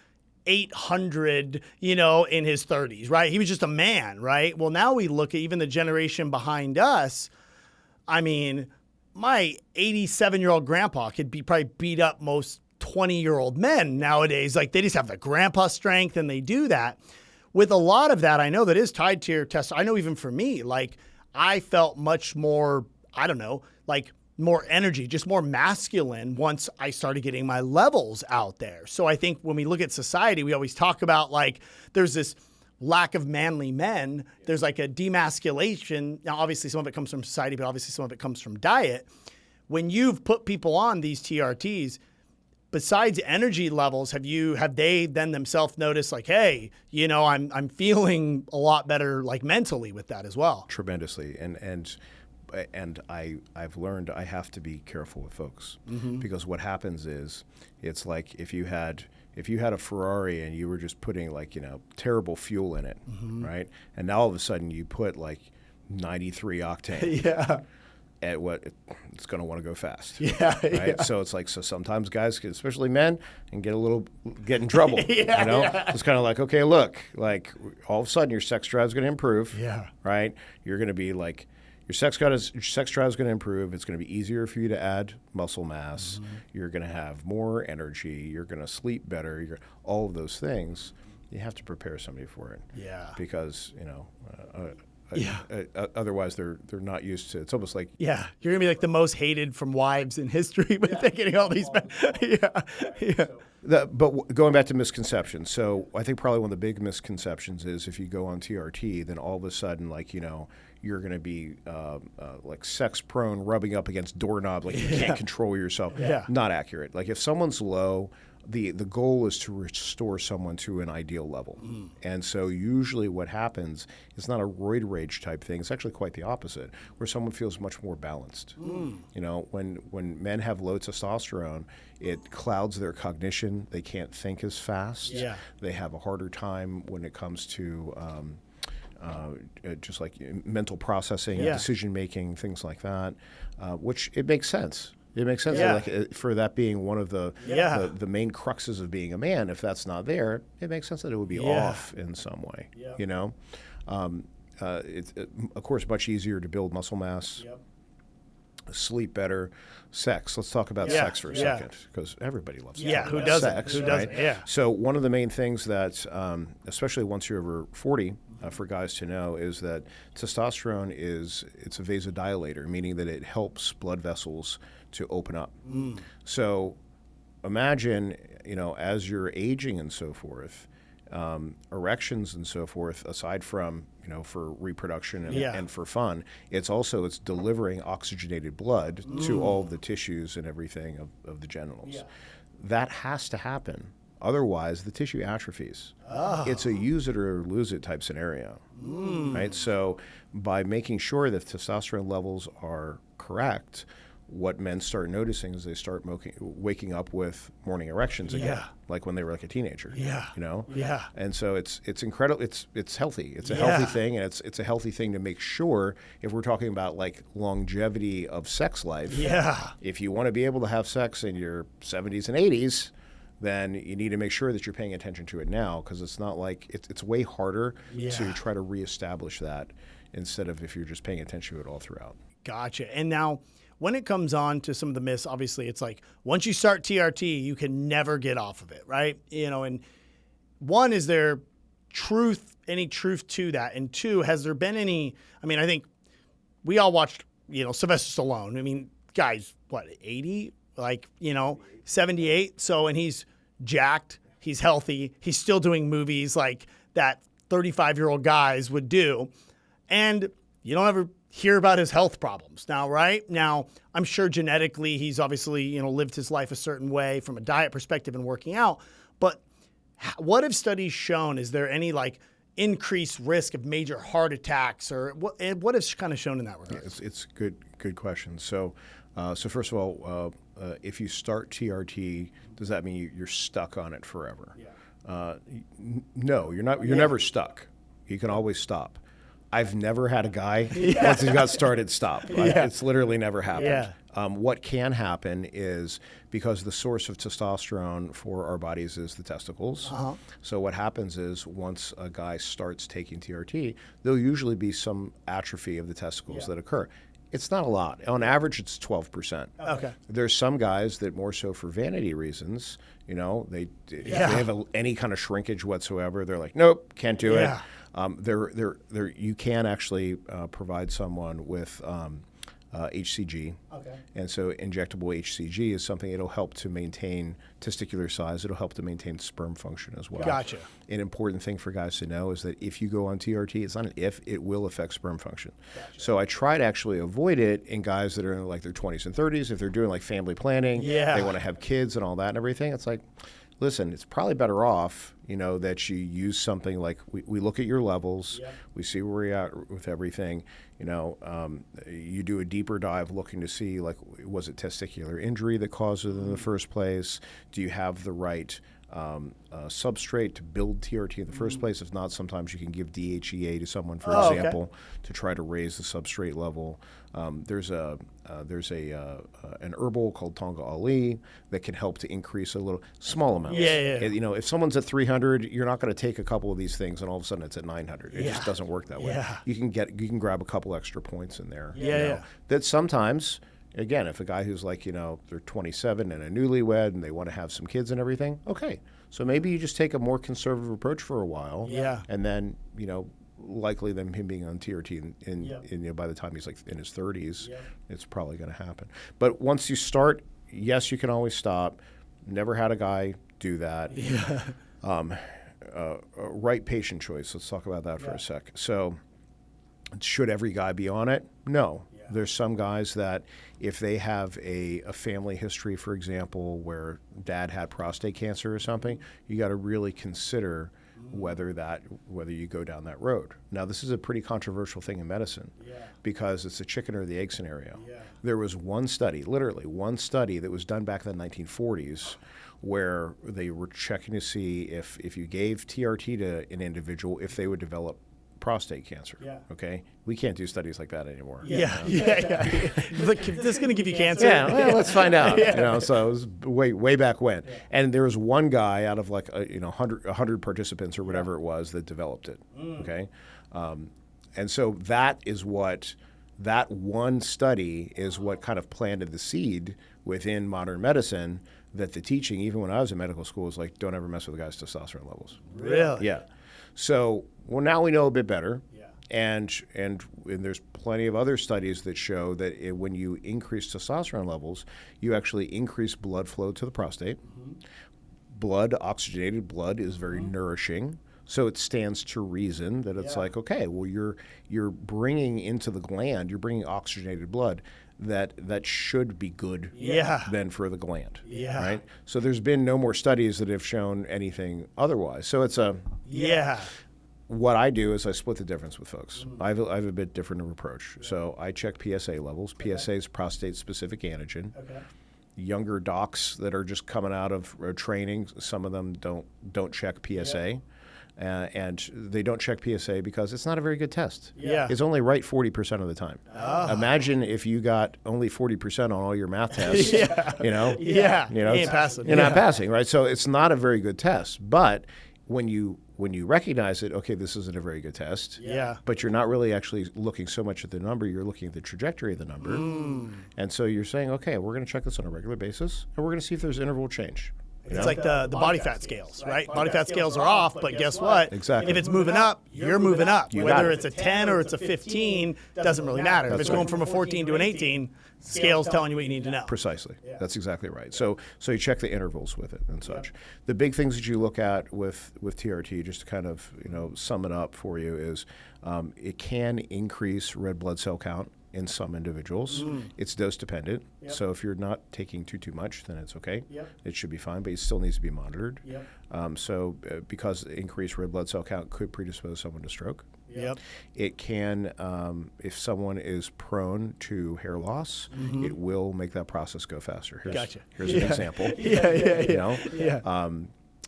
800, you know, in his 30s, right? He was just a man, right? Well, now we look at even the generation behind us. I mean, my 87-year-old grandpa could probably beat up most 20-year-old men nowadays. Like they just have the grandpa strength and they do that. With a lot of that, I know that is tied to your test. I know even for me, like I felt much more, I don't know, like more energy, just more masculine once I started getting my levels out there. So I think when we look at society, we always talk about like there's this lack of manly men. There's like a demasculation. Now, obviously some of it comes from society, but obviously some of it comes from diet. When you've put people on these TRTs, besides energy levels, have they then themselves noticed like, hey, you know, I'm feeling a lot better like mentally with that as well? Tremendously. And I've learned I have to be careful with folks because what happens is it's like if you had a Ferrari and you were just putting like, you know, terrible fuel in it, right? And now all of a sudden you put like 93 octane. Yeah. At what it's going to want to go fast. Yeah. Right. Yeah. So it's like, so sometimes guys, especially men, and get in trouble. Yeah, you know, yeah. it's kind of like, okay, look, like all of a sudden your sex drive is going to improve. Yeah. Right. You're going to be like, your sex drive is going to improve. It's going to be easier for you to add muscle mass. You're going to have more energy. You're going to sleep better. All of those things. You have to prepare somebody for it. Yeah. Because, you know, otherwise they're not used to it. It's almost like Yeah, you're gonna be like the most hated from wives in history, but they're getting all these. But going back to misconceptions, so I think probably one of the big misconceptions is if you go on TRT, then all of a sudden, like, you know, you're going to be like sex prone, rubbing up against doorknobs, like you can't control yourself. Yeah. Not accurate. Like if someone's low, the goal is to restore someone to an ideal level. And so usually what happens is not a roid rage type thing. It's actually quite the opposite, where someone feels much more balanced. You know, when men have low testosterone, it clouds their cognition. They can't think as fast. Yeah. They have a harder time when it comes to just like mental processing, decision making, things like that, which it makes sense. It makes sense like, for that being one of the main cruxes of being a man. If that's not there, it makes sense that it would be off in some way. You know, it's of course much easier to build muscle mass, sleep better, sex. Let's talk about sex for a second, because everybody loves to talk who about doesn't? sex. Who right? doesn't? Yeah. So one of the main things that, especially once you're over 40, for guys to know is that testosterone it's a vasodilator, meaning that it helps blood vessels to open up. So imagine, you know, as you're aging and so forth, erections and so forth, aside from, you know, for reproduction and for fun, it's delivering oxygenated blood to all of the tissues and everything of the genitals. That has to happen. Otherwise, the tissue atrophies. It's a use it or lose it type scenario, right? So by making sure that testosterone levels are correct, what men start noticing is they start waking up with morning erections again, like when they were like a teenager. You know. And so it's incredible. It's healthy. It's a healthy thing, and it's a healthy thing to make sure if we're talking about like longevity of sex life. If you want to be able to have sex in your 70s and 80s, then you need to make sure that you're paying attention to it now, because it's not like it's way harder to try to reestablish that instead of if you're just paying attention to it all throughout. Gotcha. And now, when it comes on to some of the myths, obviously it's like once you start TRT, you can never get off of it, right? You know, and one, is there any truth to that? And two, has there been any? I mean, I think we all watched, you know, Sylvester Stallone. I mean, guy's what, 80? Like, you know, 78. So, and he's jacked, he's healthy, he's still doing movies like that 35-year-old guys would do. And you don't ever hear about his health problems now, right? Now, I'm sure genetically he's obviously, you know, lived his life a certain way from a diet perspective and working out. But what have studies shown? Is there any like increased risk of major heart attacks, or what is kind of shown in that regard? It's good question. So first of all, if you start TRT, does that mean you're stuck on it forever? No, you're not. You're never stuck. You can always stop. I've never had a guy once he got started stop. It's literally never happened. What can happen is because the source of testosterone for our bodies is the testicles. So what happens is once a guy starts taking TRT, there'll usually be some atrophy of the testicles that occur. It's not a lot. On average, it's 12%. Okay. There's some guys that more so for vanity reasons, if they have any kind of shrinkage whatsoever, they're like, nope, can't do it. You can actually provide someone with HCG. And so injectable HCG is something it'll help to maintain testicular size. It'll help to maintain sperm function as well. Gotcha. An important thing for guys to know is that if you go on TRT, it's not an if, it will affect sperm function. So I try to actually avoid it in guys that are in like their 20s and 30s. If they're doing like family planning, they want to have kids and all that and everything. It's like, listen, it's probably better off, that you use something like we look at your levels, we see where you're at with everything. You do a deeper dive looking to see, like, was it testicular injury that caused it in the first place? Do you have the right substrate to build TRT in the first place? If not, sometimes you can give DHEA to someone, for example, to try to raise the substrate level. There's an herbal called Tonga Ali that can help to increase a little small amounts. If someone's at 300, you're not going to take a couple of these things and all of a sudden it's at 900. It just doesn't work that way. You can grab a couple extra points in there. That sometimes. Again, if a guy who's like, they're 27 and a newlywed and they want to have some kids and everything, okay. So maybe you just take a more conservative approach for a while. And then, likely him being on TRT and by the time he's like in his 30s, it's probably going to happen. But once you start, yes, you can always stop. Never had a guy do that. Right patient choice. Let's talk about that for a sec. So should every guy be on it? No. There's some guys that if they have a family history, for example, where dad had prostate cancer or something, you got to really consider whether you go down that road. Now, this is a pretty controversial thing in medicine because it's a chicken or the egg scenario. There was literally one study that was done back in the 1940s where they were checking to see if you gave TRT to an individual, if they would develop prostate cancer. Okay, we can't do studies like that anymore. Look, this is going to give you cancer. Let's find out. So it was way back when, and there was one guy out of like 100 participants or whatever it was that developed it. Okay, and so that one study is what kind of planted the seed within modern medicine that the teaching, even when I was in medical school, was like, don't ever mess with a guy's testosterone levels. Really? Yeah. So, now we know a bit better, and there's plenty of other studies that show that when you increase testosterone levels, you actually increase blood flow to the prostate. Oxygenated blood is very nourishing, so it stands to reason that it's like, okay, well, you're bringing into the gland, you're bringing oxygenated blood that should be good then for the gland, right? So there's been no more studies that have shown anything otherwise. So it's what I do is I split the difference with folks. I have a bit different of approach. So I check PSA levels. PSA is prostate-specific antigen. Younger docs that are just coming out of training, some of them don't check PSA. And they don't check PSA because it's not a very good test. It's only right 40% of the time. Imagine if you got only 40% on all your math tests. You ain't passing. You're not passing, right? So it's not a very good test. But when you recognize it, okay, this isn't a very good test. But you're not really actually looking so much at the number. You're looking at the trajectory of the number. And so you're saying, okay, we're going to check this on a regular basis, and we're going to see if there's interval change. It's like the body fat scales, right? Body fat scales are off, but guess what? Exactly. If it's moving up, you're moving up. Whether it's a 10 or it's a 15, doesn't really matter. If it's going from a 14 to an 18, scale's telling you what you need to know. Precisely. That's exactly right. So you check the intervals with it and such. The big things that you look at with TRT, just to kind of sum it up for you, is it can increase red blood cell count. in some individuals. It's dose dependent. So if you're not taking too much, then it's okay. It should be fine, but it still needs to be monitored. Because increased red blood cell count could predispose someone to stroke. It can, if someone is prone to hair loss, it will make that process go faster. Here's an example.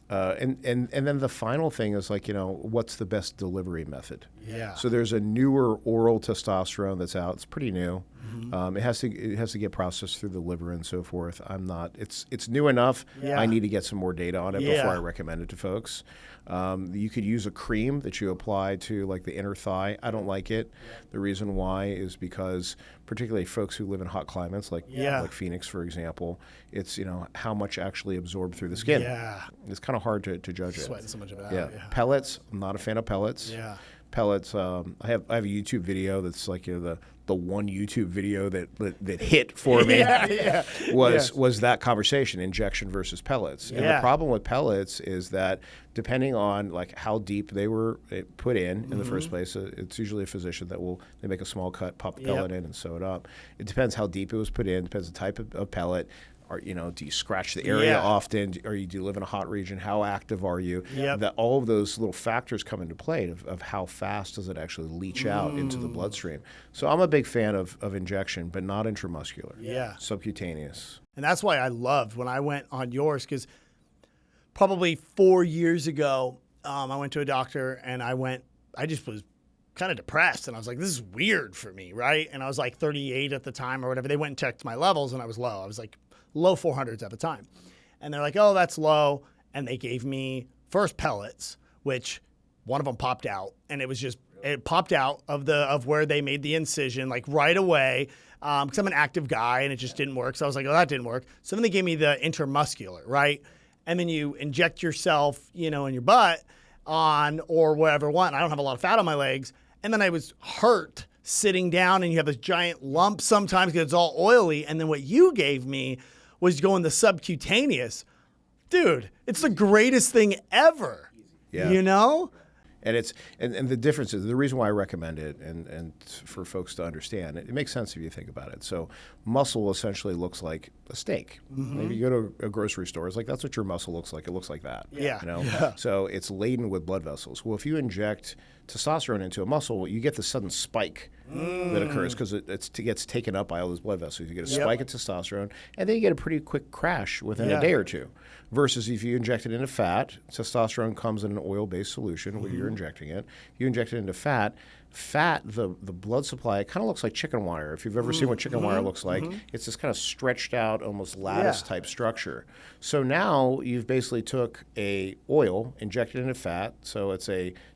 And then the final thing is like, what's the best delivery method? So there's a newer oral testosterone that's out. It's pretty new. It has to get processed through the liver and so forth. It's new enough. I need to get some more data on it before I recommend it to folks. You could use a cream that you apply to like the inner thigh. I don't like it. The reason why is because particularly folks who live in hot climates like Phoenix, for example, it's how much actually absorbed through the skin. It's kind of hard to judge it. Sweating so much of it out. Pellets. I'm not a fan of pellets. Pellets. I have a YouTube video that's like the one YouTube video that hit for me was that conversation, injection versus pellets. And the problem with pellets is that depending on like how deep they were put in the first place, it's usually a physician that they make a small cut, pop the pellet in and sew it up. It depends how deep it was put in, depends the type of pellet. Or, do you scratch the area often? Or do you live in a hot region? How active are you? That all of those little factors come into play of how fast does it actually leach out into the bloodstream. So I'm a big fan of injection, but not intramuscular. Subcutaneous. And that's why I loved when I went on yours, because probably 4 years ago, I went to a doctor and I just was kind of depressed. And I was like, this is weird for me, right? And I was like 38 at the time or whatever. They went and checked my levels and I was low. I was like low 400s at the time. And they're like, oh, that's low. And they gave me first pellets, which one of them popped out. And it popped out of where they made the incision like right away. Because I'm an active guy and it just didn't work. So I was like, oh, that didn't work. So then they gave me the intramuscular, right? And then you inject yourself, in your butt or wherever one. I don't have a lot of fat on my legs. And then I was hurt sitting down and you have this giant lump sometimes because it's all oily. And then what you gave me was going the subcutaneous. Dude, it's the greatest thing ever. And it's and the difference is the reason why I recommend it and for folks to understand it makes sense if you think about it. So muscle essentially looks like a steak. If you go to a grocery store, it's like that's what your muscle looks like. It looks like that. So it's laden with blood vessels. Well, if you inject testosterone into a muscle, you get the sudden spike that occurs because it gets taken up by all those blood vessels. You get a spike of testosterone, and then you get a pretty quick crash within a day or two. Versus if you inject it into fat, testosterone comes in an oil-based solution where you're injecting it. If you inject it into fat, the blood supply, it kind of looks like chicken wire. If you've ever seen what chicken wire looks like, it's this kind of stretched out, almost lattice type structure. So now you've basically took a oil, injected into fat. So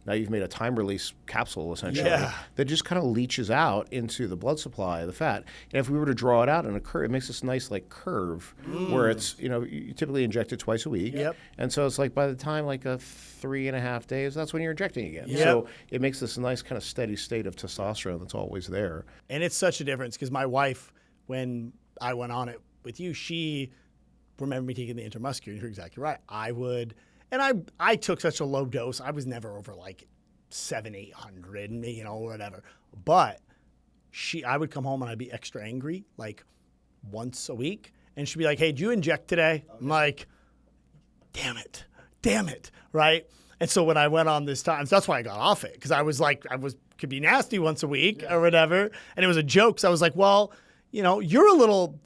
now you've made a time release capsule essentially that just kind of leaches out into the blood supply of the fat. And if we were to draw it out in a curve, it makes this nice like curve where it's, you typically inject it twice a week. And so it's like by the time like 3.5 days, that's when you're injecting again. So it makes this nice kind of steady state of testosterone that's always there. And it's such a difference because my wife, when I went on it with you, she remembered me taking the intramuscular. You're exactly right. I took such a low dose. I was never over like 700-800, whatever. But I would come home and I'd be extra angry like once a week. And she'd be like, hey, did you inject today? I'm like, damn it, right? And so when I went on this time, that's why I got off it, because I was like, could be nasty once a week or whatever. And it was a joke. So I was like, well, you're a little,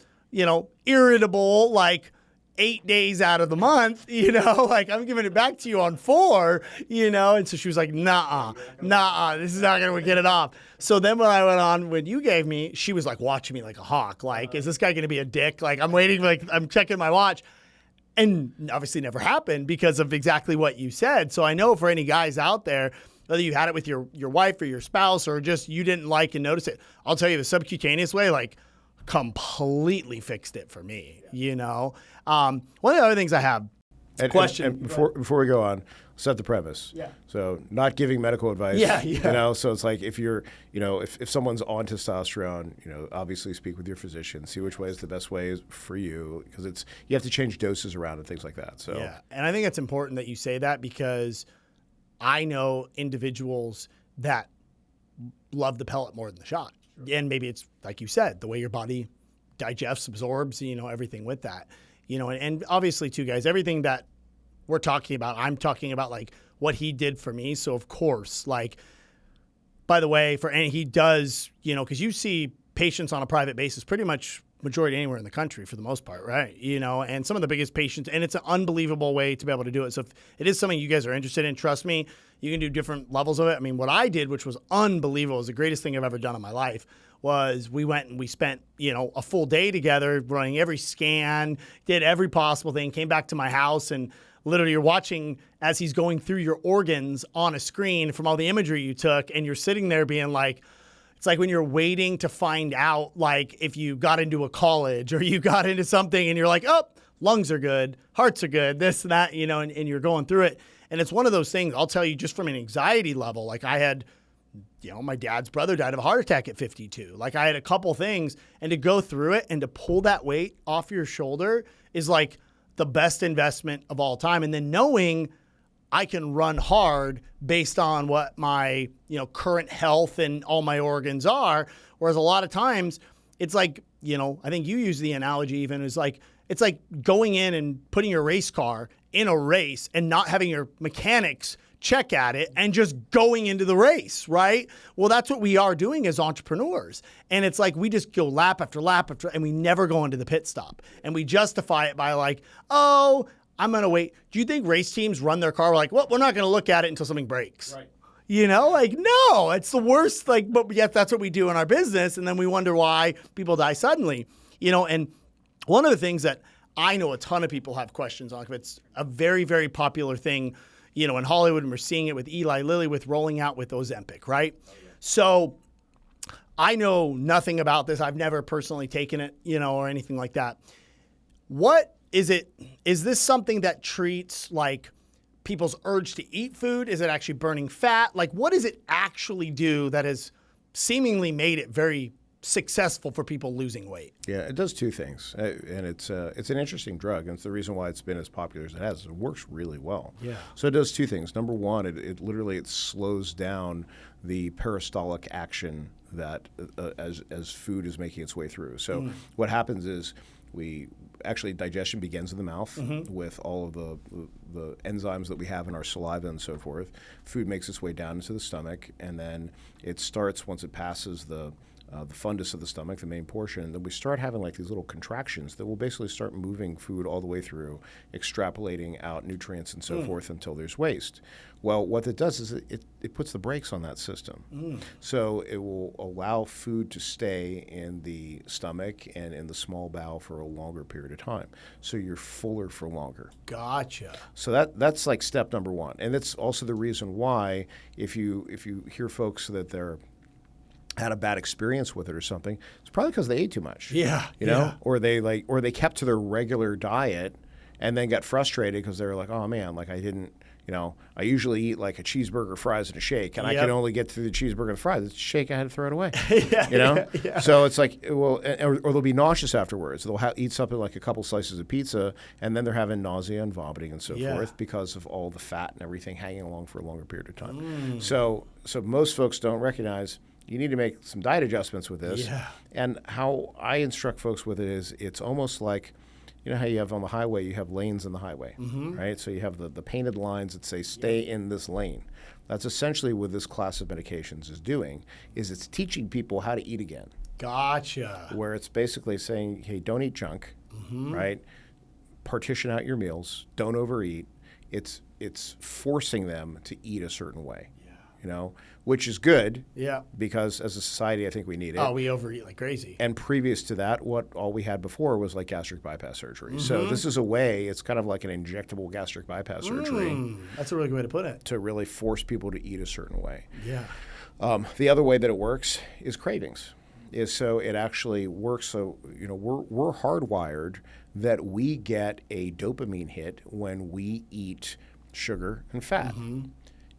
irritable, like 8 days out of the month, like I'm giving it back to you on 4, And so she was like, nah, this is not going to get it off. So then when I went on, when you gave me, she was like watching me like a hawk. Like, is this guy going to be a dick? Like I'm waiting, like I'm checking my watch. And obviously never happened because of exactly what you said. So I know for any guys out there, whether you had it with your wife or your spouse or just you didn't like and notice it, I'll tell you the subcutaneous way, like completely fixed it for me, One of the other things I have, question. And before we go on, set the premise. So not giving medical advice. So it's like if you're, if someone's on testosterone, obviously speak with your physician, see which way is the best way for you, because you have to change doses around and things like that. So and I think it's important that you say that because I know individuals that love the pellet more than the shot. And maybe it's, like you said, the way your body digests, absorbs, everything with that. And obviously too, guys, everything that we're talking about, I'm talking about like what he did for me. So of course, like, by the way, and he does, because you see patients on a private basis pretty much majority anywhere in the country for the most part, right? And some of the biggest patients, and it's an unbelievable way to be able to do it. So if it is something you guys are interested in, trust me, you can do different levels of it. I mean, what I did, which was unbelievable, was the greatest thing I've ever done in my life, was we went and we spent, a full day together running every scan, did every possible thing, came back to my house, and literally you're watching as he's going through your organs on a screen from all the imagery you took, and you're sitting there being like, it's like when you're waiting to find out, like, if you got into a college or you got into something and you're like, oh, lungs are good, hearts are good, this and that, and you're going through it. And it's one of those things, I'll tell you, just from an anxiety level, like I had, my dad's brother died of a heart attack at 52. Like I had a couple things, and to go through it and to pull that weight off your shoulder is like the best investment of all time. And then knowing I can run hard based on what my, current health and all my organs are. Whereas a lot of times it's like, I think you use the analogy even is like, it's like going in and putting your race car in a race and not having your mechanics check at it and just going into the race, right? Well, that's what we are doing as entrepreneurs. And it's like we just go lap after lap after, and we never go into the pit stop. And we justify it by like, oh, I'm going to wait. Do you think race teams run their car like, well, we're not going to look at it until something breaks? Right. Like, no, it's the worst. Like, but yet that's what we do in our business. And then we wonder why people die suddenly, and one of the things that I know a ton of people have questions on, it's a very, very popular thing, in Hollywood, and we're seeing it with Eli Lilly with rolling out with Ozempic, right? Oh, yeah. So I know nothing about this. I've never personally taken it, or anything like that. What is it? Is this something that treats like people's urge to eat food? Is it actually burning fat? Like, what does it actually do that has seemingly made it very successful for people losing weight? Yeah, it does two things, and it's an interesting drug, and it's the reason why it's been as popular as it has. It works really well. Yeah. So it does two things. Number one, it literally slows down the peristaltic action that as food is making its way through. So what happens is digestion begins in the mouth with all of the enzymes that we have in our saliva and so forth. Food makes its way down into the stomach, and then it starts, once it passes the fundus of the stomach, the main portion, and then we start having like these little contractions that will basically start moving food all the way through, extrapolating out nutrients and so forth until there's waste. Well, what it does is it puts the brakes on that system. So it will allow food to stay in the stomach and in the small bowel for a longer period of time. So you're fuller for longer. Gotcha. So that's like step number one. And that's also the reason why if you hear folks that they're had a bad experience with it or something, it's probably because they ate too much. Yeah. Or they kept to their regular diet and then got frustrated because they were like, oh man, like I didn't, I usually eat like a cheeseburger, fries, and a shake, and I can only get through the cheeseburger and fries. It's a shake, I had to throw it away. Yeah. So it's like, well, or they'll be nauseous afterwards. They'll eat something like a couple slices of pizza, and then they're having nausea and vomiting and so forth because of all the fat and everything hanging along for a longer period of time. So most folks don't recognize you need to make some diet adjustments with this. Yeah. And how I instruct folks with it is it's almost like, how you have on the highway, you have lanes in the highway, right? So you have the painted lines that say stay in this lane. That's essentially what this class of medications is doing, is it's teaching people how to eat again. Gotcha. Where it's basically saying, hey, don't eat junk, right? Partition out your meals, don't overeat. It's forcing them to eat a certain way. Which is good. Yeah. Because as a society, I think we need it. Oh, we overeat like crazy. And previous to that, all we had before was like gastric bypass surgery. So this is a way, it's kind of like an injectable gastric bypass surgery. That's a really good way to put it. To really force people to eat a certain way. Yeah. The other way that it works is cravings. So it actually works. So, we're hardwired that we get a dopamine hit when we eat sugar and fat.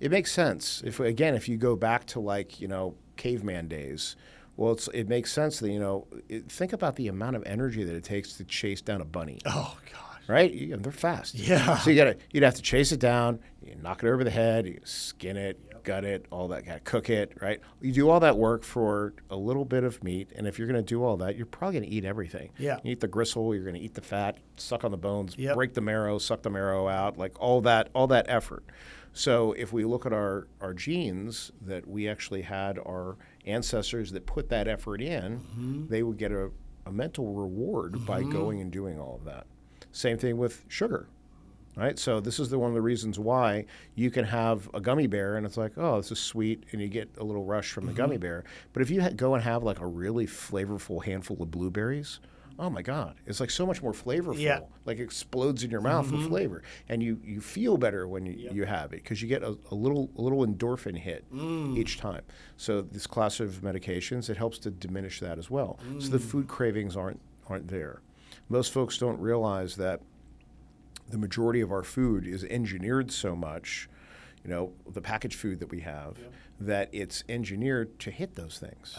It makes sense. If you go back to caveman days, well, it makes sense that, think about the amount of energy that it takes to chase down a bunny. Oh, gosh. right? They're fast. Yeah. So you'd have to chase it down, you knock it over the head, you skin it, gut it, all that, gotta cook it, right? You do all that work for a little bit of meat, and if you're going to do all that, you're probably going to eat everything. Yeah. You eat the gristle, you're going to eat the fat, suck on the bones, Yep. break the marrow, suck the marrow out, like all that effort. So if we look at our genes, that we actually had our ancestors that put that effort in, they would get a mental reward by going and doing all of that. Same thing with sugar. Right, so this is one of the reasons why you can have a gummy bear and it's like, oh, this is sweet, and you get a little rush from the gummy bear. But if you go and have like a really flavorful handful of blueberries, oh my God, it's like so much more flavorful. Yeah. Like explodes in your mouth with flavor, and you feel better when you have it because you get a little endorphin hit each time. So this class of medications, it helps to diminish that as well. So the food cravings aren't there. Most folks don't realize that the majority of our food is engineered so much, the packaged food that we have, that it's engineered to hit those things.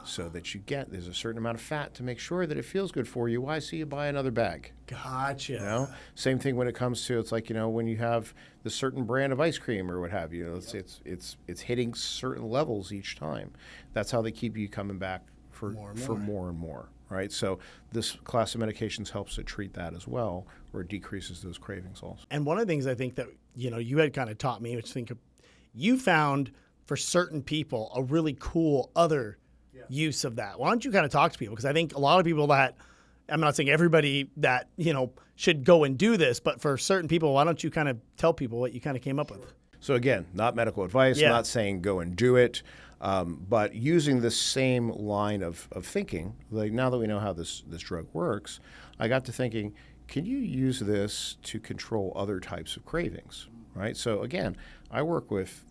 So that there's a certain amount of fat to make sure that it feels good for you. Why? So you buy another bag. Gotcha. Same thing when it comes to, it's like, when you have the certain brand of ice cream or what have you, it's hitting certain levels each time. That's how they keep you coming back for more and more. Right, so this class of medications helps to treat that as well, or it decreases those cravings also. And one of the things I think that you had kind of taught me, which you found for certain people a really cool other use of that. Why don't you kind of talk to people? Because I think a lot of people that, I'm not saying everybody that should go and do this, but for certain people, why don't you kind of tell people what you kind of came up with? So again, not medical advice, not saying go and do it. But using the same line of thinking, like now that we know how this drug works, I got to thinking, can you use this to control other types of cravings, right? So again, I work with,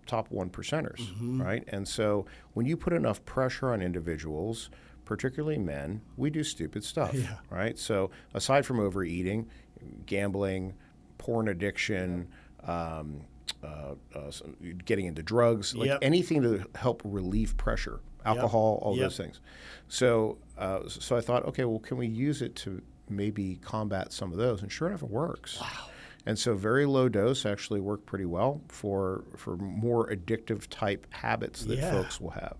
top 1%ers, right? And so when you put enough pressure on individuals, particularly men, we do stupid stuff, right? So aside from overeating, gambling, porn addiction, getting into drugs, like anything to help relieve pressure, alcohol, all those things. So I thought, okay, well, can we use it to maybe combat some of those? And sure enough, it works. Wow. And so very low dose actually worked pretty well for more addictive type habits that folks will have.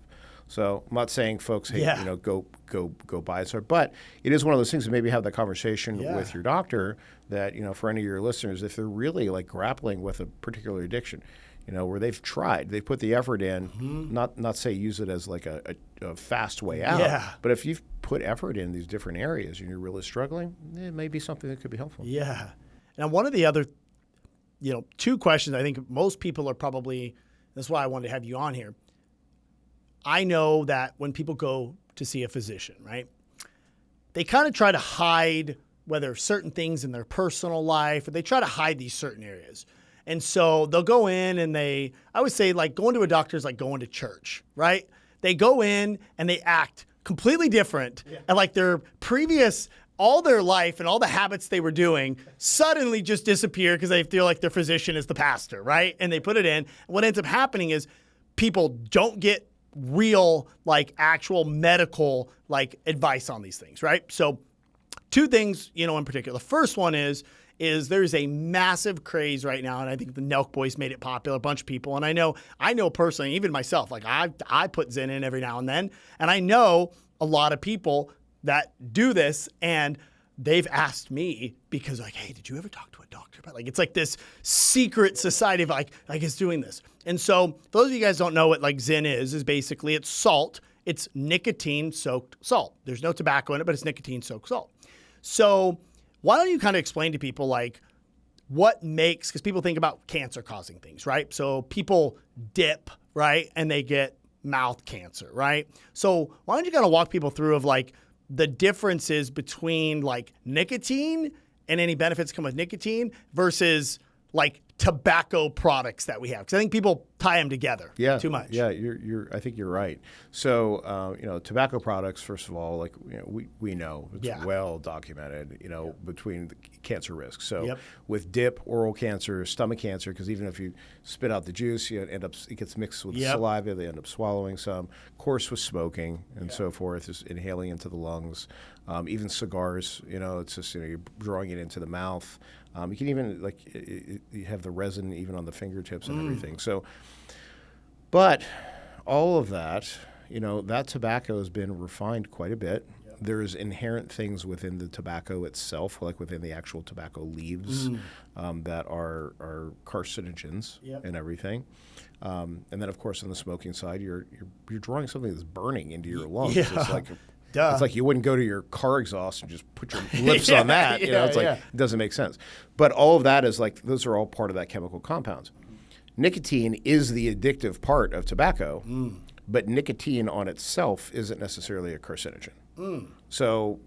So I'm not saying folks, hey, go buy it. But it is one of those things to maybe have that conversation with your doctor that, for any of your listeners, if they're really like grappling with a particular addiction, where they've put the effort in, not say use it as like a fast way out, but if you've put effort in these different areas and you're really struggling, it may be something that could be helpful. Yeah. Now, one of the other, two questions I think most people are probably, that's why I wanted to have you on here. I know that when people go to see a physician, right, they kind of try to hide whether certain things in their personal life, or they try to hide these certain areas. And so they'll go in and I would say like going to a doctor is like going to church, right? They go in and they act completely different. And like their previous, all their life and all the habits they were doing suddenly just disappear because they feel like their physician is the pastor, right? And they put it in. What ends up happening is people don't get real, like actual medical, like advice on these things, right? So two things, in particular. The first one is there's a massive craze right now, and I think the Nelk Boys made it popular, a bunch of people. And I know personally, even myself, like I put Zen in every now and then, and I know a lot of people that do this, and they've asked me because like, hey, did you ever talk to a doctor about, like, it's like this secret society of like it's doing this. And so those of you guys don't know what like Zen is basically it's salt. It's nicotine soaked salt. There's no tobacco in it, but it's nicotine soaked salt. So why don't you kind of explain to people like what makes, because people think about cancer causing things, right? So people dip, right? And they get mouth cancer, right? So why don't you kind of walk people through of like the differences between like nicotine and any benefits come with nicotine versus like tobacco products that we have? Because I think people tie them together too much. Yeah, I think you're right. So, tobacco products, first of all, like we know it's well documented, between the cancer risks. So with dip, oral cancer, stomach cancer, because even if you spit out the juice, it gets mixed with saliva, they end up swallowing some. Of course, with smoking and so forth, is inhaling into the lungs. Even cigars, it's just you're drawing it into the mouth. You can even you have the resin even on the fingertips and everything. So, but all of that, that tobacco has been refined quite a bit. Yep. There's inherent things within the tobacco itself, like within the actual tobacco leaves, that are carcinogens and everything. And then, of course, on the smoking side, you're drawing something that's burning into your lungs. Yeah. It's like It's like you wouldn't go to your car exhaust and just put your lips on that. It's like it doesn't make sense. But all of that is those are all part of that chemical compounds. Nicotine is the addictive part of tobacco, but nicotine on itself isn't necessarily a carcinogen. So,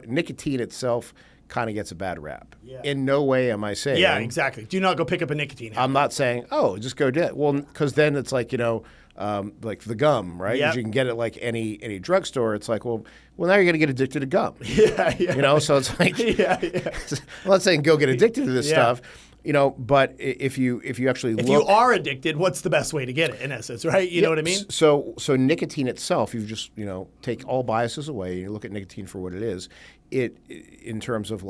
nicotine itself kind of gets a bad rap. In no way am I saying. Yeah, exactly. Do not go pick up a nicotine habit. I'm not saying, just go do it. Well, because then it's like, like the gum, right? You can get it like any drugstore. It's like, well, now you're going to get addicted to gum. So it's like, I'm not saying go get addicted to this stuff, but if you actually if you are addicted, what's the best way to get it in essence, right? You know what I mean? So nicotine itself, you just, take all biases away and you look at nicotine for what it is. It in terms of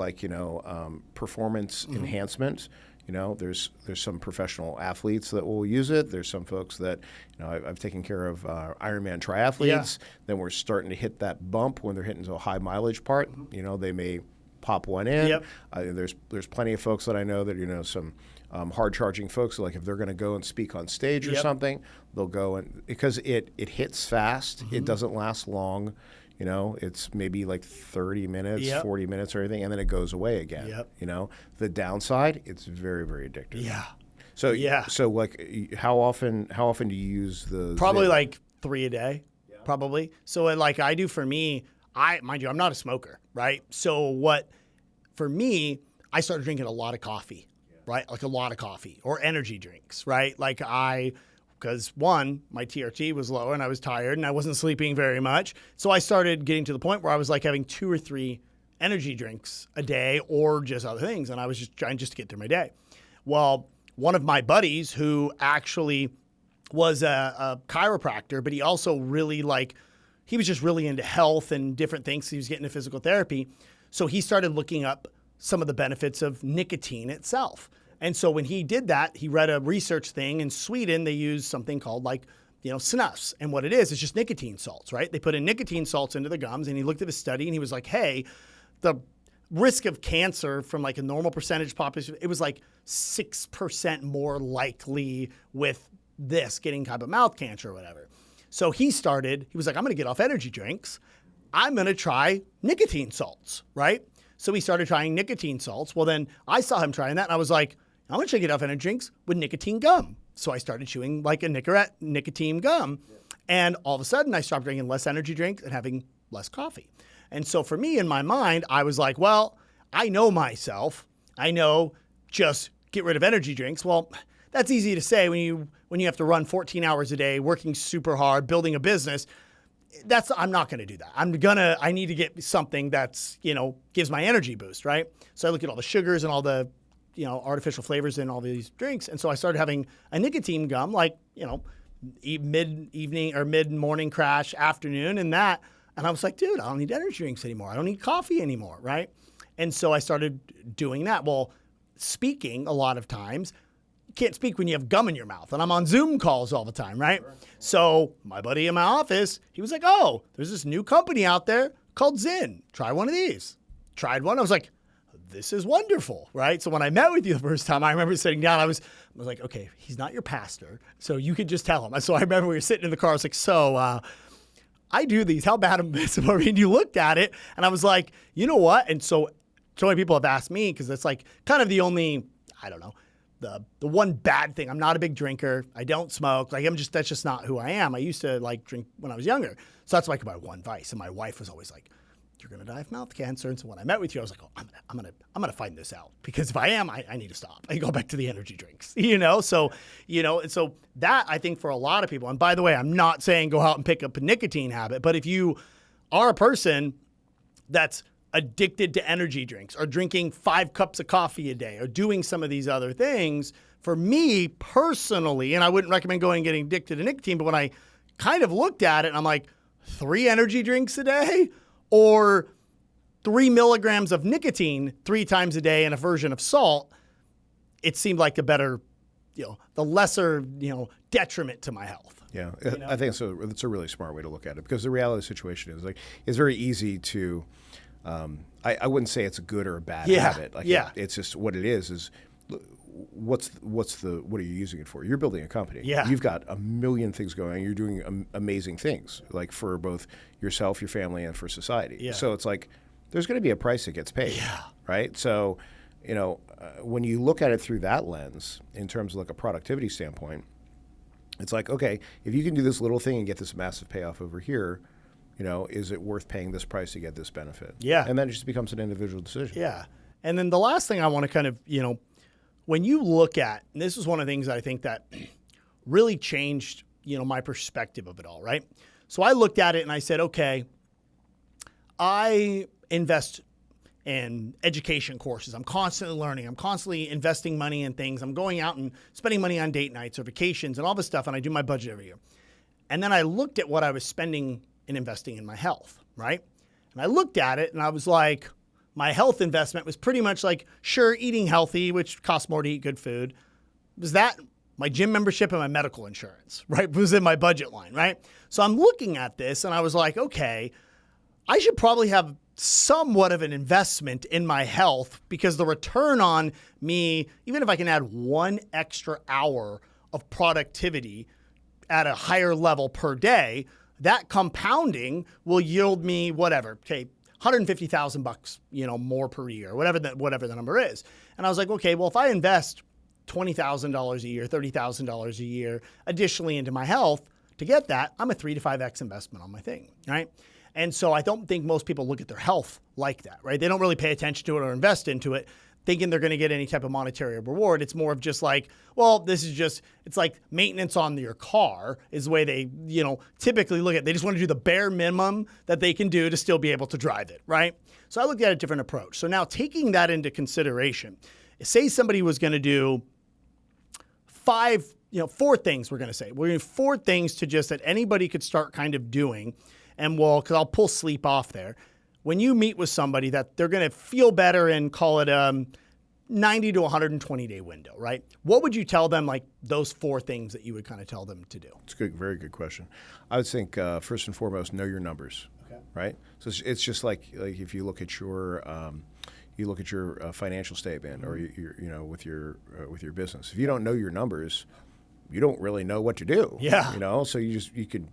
performance enhancement. There's some professional athletes that will use it. There's some folks that, I've taken care of Ironman triathletes. Then we're starting to hit that bump when they're hitting to a high mileage part. They may pop one in. There's plenty of folks that I know that, some hard charging folks, like if they're going to go and speak on stage or something, they'll go because it hits fast. It doesn't last long. It's maybe like 30 minutes, 40 minutes or anything, and then it goes away again. The downside, it's very, very addictive. So how often do you use the Probably like 3 a day, probably. So like I do for me, mind you, I'm not a smoker, right? So for me, I started drinking a lot of coffee, right? Like a lot of coffee or energy drinks, right? Because one, my TRT was low and I was tired and I wasn't sleeping very much. So I started getting to the point where I was like having 2 or 3 energy drinks a day or just other things. And I was just trying to get through my day. Well, one of my buddies who actually was a chiropractor, but he also really he was just really into health and different things. He was getting into physical therapy. So he started looking up some of the benefits of nicotine itself. And so when he did that, he read a research thing. In Sweden, they use something called snuffs. And what it is just nicotine salts, right? They put in nicotine salts into the gums. And he looked at the study and he was like, hey, the risk of cancer from a normal percentage population, it was 6% more likely with this getting type of mouth cancer or whatever. So he was like, I'm going to get off energy drinks. I'm going to try nicotine salts, right? So he started trying nicotine salts. Well, then I saw him trying that and I was like, I'm going to get off energy drinks with nicotine gum. So I started chewing like a nicotine gum. And all of a sudden I stopped drinking less energy drinks and having less coffee. And so for me, in my mind, I was like, well, I know myself. I know just get rid of energy drinks. Well, that's easy to say when you have to run 14 hours a day, working super hard, building a business. I'm not going to do that. I need to get something that's, gives my energy boost, right? So I look at all the sugars and all the, artificial flavors in all these drinks. And so I started having a nicotine gum, mid-evening or mid-morning crash, afternoon and that. And I was like, dude, I don't need energy drinks anymore. I don't need coffee anymore, right? And so I started doing that. Well, speaking a lot of times, you can't speak when you have gum in your mouth. And I'm on Zoom calls all the time, right? Sure. So my buddy in my office, he was like, oh, there's this new company out there called Zyn. Try one of these. Tried one. I was like, this is wonderful, right? So when I met with you the first time, I remember sitting down, I was like, okay, he's not your pastor, so you could just tell him. So I remember we were sitting in the car, I was like, I do these, how bad am I? And you looked at it, and I was like, you know what? And so many people have asked me, because it's kind of the only, I don't know, the one bad thing. I'm not a big drinker. I don't smoke. That's just not who I am. I used to drink when I was younger. So that's my one vice. And my wife was always like, you're going to die of mouth cancer. And so when I met with you, I was like, oh, I'm going to have I'm gonna find this out, because if I am, I need to stop. I go back to the energy drinks, So, and so that, I think, for a lot of people, and by the way, I'm not saying go out and pick up a nicotine habit, but if you are a person that's addicted to energy drinks, or drinking 5 cups of coffee a day, or doing some of these other things, for me personally, and I wouldn't recommend going and getting addicted to nicotine, but when I kind of looked at it, and I'm like, 3 energy drinks a day, or 3 milligrams of nicotine 3 times a day and a version of salt, it seemed like a better, the lesser, detriment to my health. Yeah, I think so. It's a really smart way to look at it, because the reality of the situation is, like, it's very easy to, I wouldn't say it's a good or a bad habit. Like, it's just what it is what are you using it for? You're building a company. Yeah. You've got a million things going on. You're doing amazing things, like for both yourself, your family, and for society. Yeah. So it's like, there's going to be a price that gets paid. Yeah. Right. So, when you look at it through that lens, in terms of like a productivity standpoint, it's like, okay, if you can do this little thing and get this massive payoff over here, is it worth paying this price to get this benefit? Yeah. And then it just becomes an individual decision. Yeah. And then the last thing I want to kind of, when you look at, and this is one of the things I think that really changed, my perspective of it all, right? So I looked at it and I said, okay, I invest in education courses. I'm constantly learning. I'm constantly investing money in things. I'm going out and spending money on date nights or vacations and all this stuff, and I do my budget every year. And then I looked at what I was spending and investing in my health, right? And I looked at it and I was like, my health investment was pretty much like, sure, eating healthy, which costs more to eat good food. Was that my gym membership and my medical insurance, right? Was in my budget line, right? So I'm looking at this and I was like, okay, I should probably have somewhat of an investment in my health, because the return on me, even if I can add 1 extra hour of productivity at a higher level per day, that compounding will yield me whatever, okay, $150,000, more per year, whatever the number is. And I was like, okay, well, if I invest $20,000 a year, $30,000 a year additionally into my health to get that, I'm a 3 to 5x investment on my thing, right? And so I don't think most people look at their health like that, right? They don't really pay attention to it or invest into it thinking they're going to get any type of monetary reward. It's more of just like, well, it's like maintenance on your car is the way they, typically look at it. They just want to do the bare minimum that they can do to still be able to drive it, right? So I looked at a different approach. So now, taking that into consideration, say somebody was going to do 4 things we're going to say. We're going to do 4 things that anybody could start kind of doing. And because I'll pull sleep off there. When you meet with somebody that they're going to feel better in, call it 90 to 120 day window, right? What would you tell them, like those 4 things that you would kind of tell them to do? It's a good, very good question. I would think first and foremost, know your numbers, right? So it's just like if you look at your financial statement, or with your business. If you don't know your numbers, you don't really know what to do. Yeah. So you could.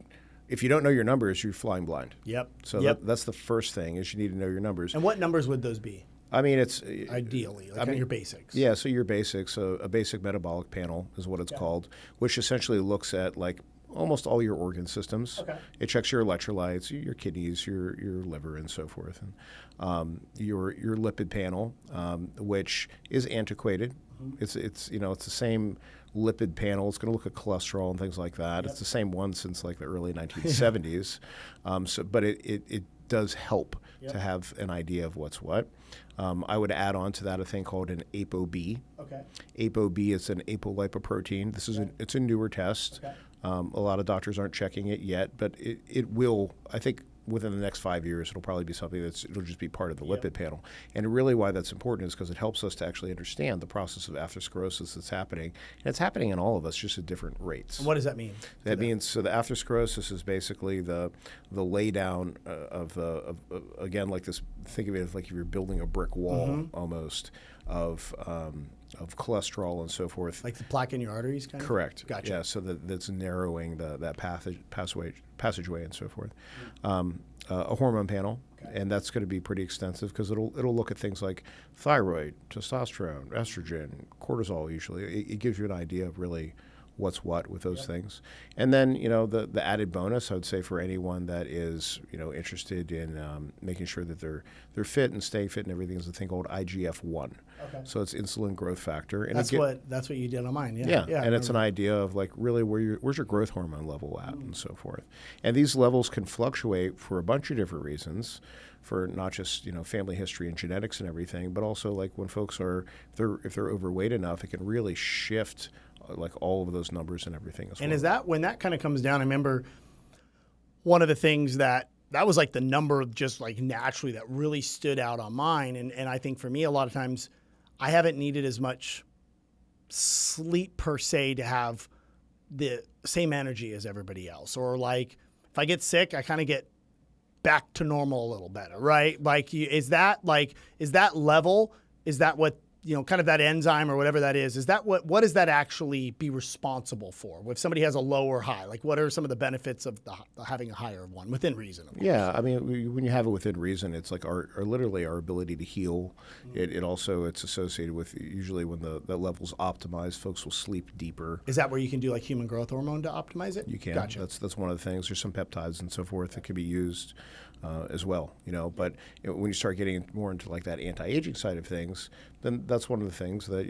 If you don't know your numbers, you're flying blind. Yep. So that's the first thing, is you need to know your numbers. And what numbers would those be? I mean, it's ideally your basics. Yeah, so your basics. So a basic metabolic panel is what it's called, which essentially looks at like almost all your organ systems. Okay. It checks your electrolytes, your kidneys, your liver, and so forth. And your lipid panel, which is antiquated. Mm-hmm. It's the same lipid panel. It's going to look at cholesterol and things like that. Yep. It's the same one since like the early 1970s. But it does help to have an idea of what's what. I would add on to that a thing called an ApoB. Okay. ApoB is an apolipoprotein. It's a newer test. Okay. A lot of doctors aren't checking it yet, but it will, I think, within the next 5 years, it'll probably be something it'll just be part of the lipid panel. And really why that's important is because it helps us to actually understand the process of atherosclerosis that's happening. And it's happening in all of us, just at different rates. And what does that mean? That means, so the atherosclerosis is basically the lay down of again, like this, think of it as like if you're building a brick wall almost of cholesterol and so forth. Like the plaque in your arteries, kind of? Correct. Gotcha. Yeah, so that's narrowing that passageway and so forth. A hormone panel, and that's going to be pretty extensive because it'll look at things like thyroid, testosterone, estrogen, cortisol usually. It gives you an idea of really what's what with those things. And then, the added bonus, I would say, for anyone that is, interested in making sure that they're fit and staying fit and everything, is a thing called IGF-1. Okay. So it's insulin growth factor. And that's what you did on mine. Yeah. And it's an idea of like really where's your growth hormone level at and so forth. And these levels can fluctuate for a bunch of different reasons, for not just family history and genetics and everything, but also like when folks if they're overweight enough, it can really shift like all of those numbers and everything as well. And is that when that kind of comes down? I remember one of the things that was like the number just like naturally that really stood out on mine. And I think for me, a lot of times I haven't needed as much sleep per se to have the same energy as everybody else. Or like if I get sick, I kind of get back to normal a little better, right? Like is that level, is that what, kind of that enzyme or whatever that is that what does that actually be responsible for? If somebody has a low or high, like what are some of the benefits of having a higher one within reason? Of course? Yeah, I mean, when you have it within reason, it's like literally our ability to heal. It also, it's associated with usually when the level's optimized, folks will sleep deeper. Is that where you can do like human growth hormone to optimize it? You can. Gotcha. That's one of the things. There's some peptides and so forth that can be used as well, But when you start getting more into like that anti-aging side of things, then that's one of the things that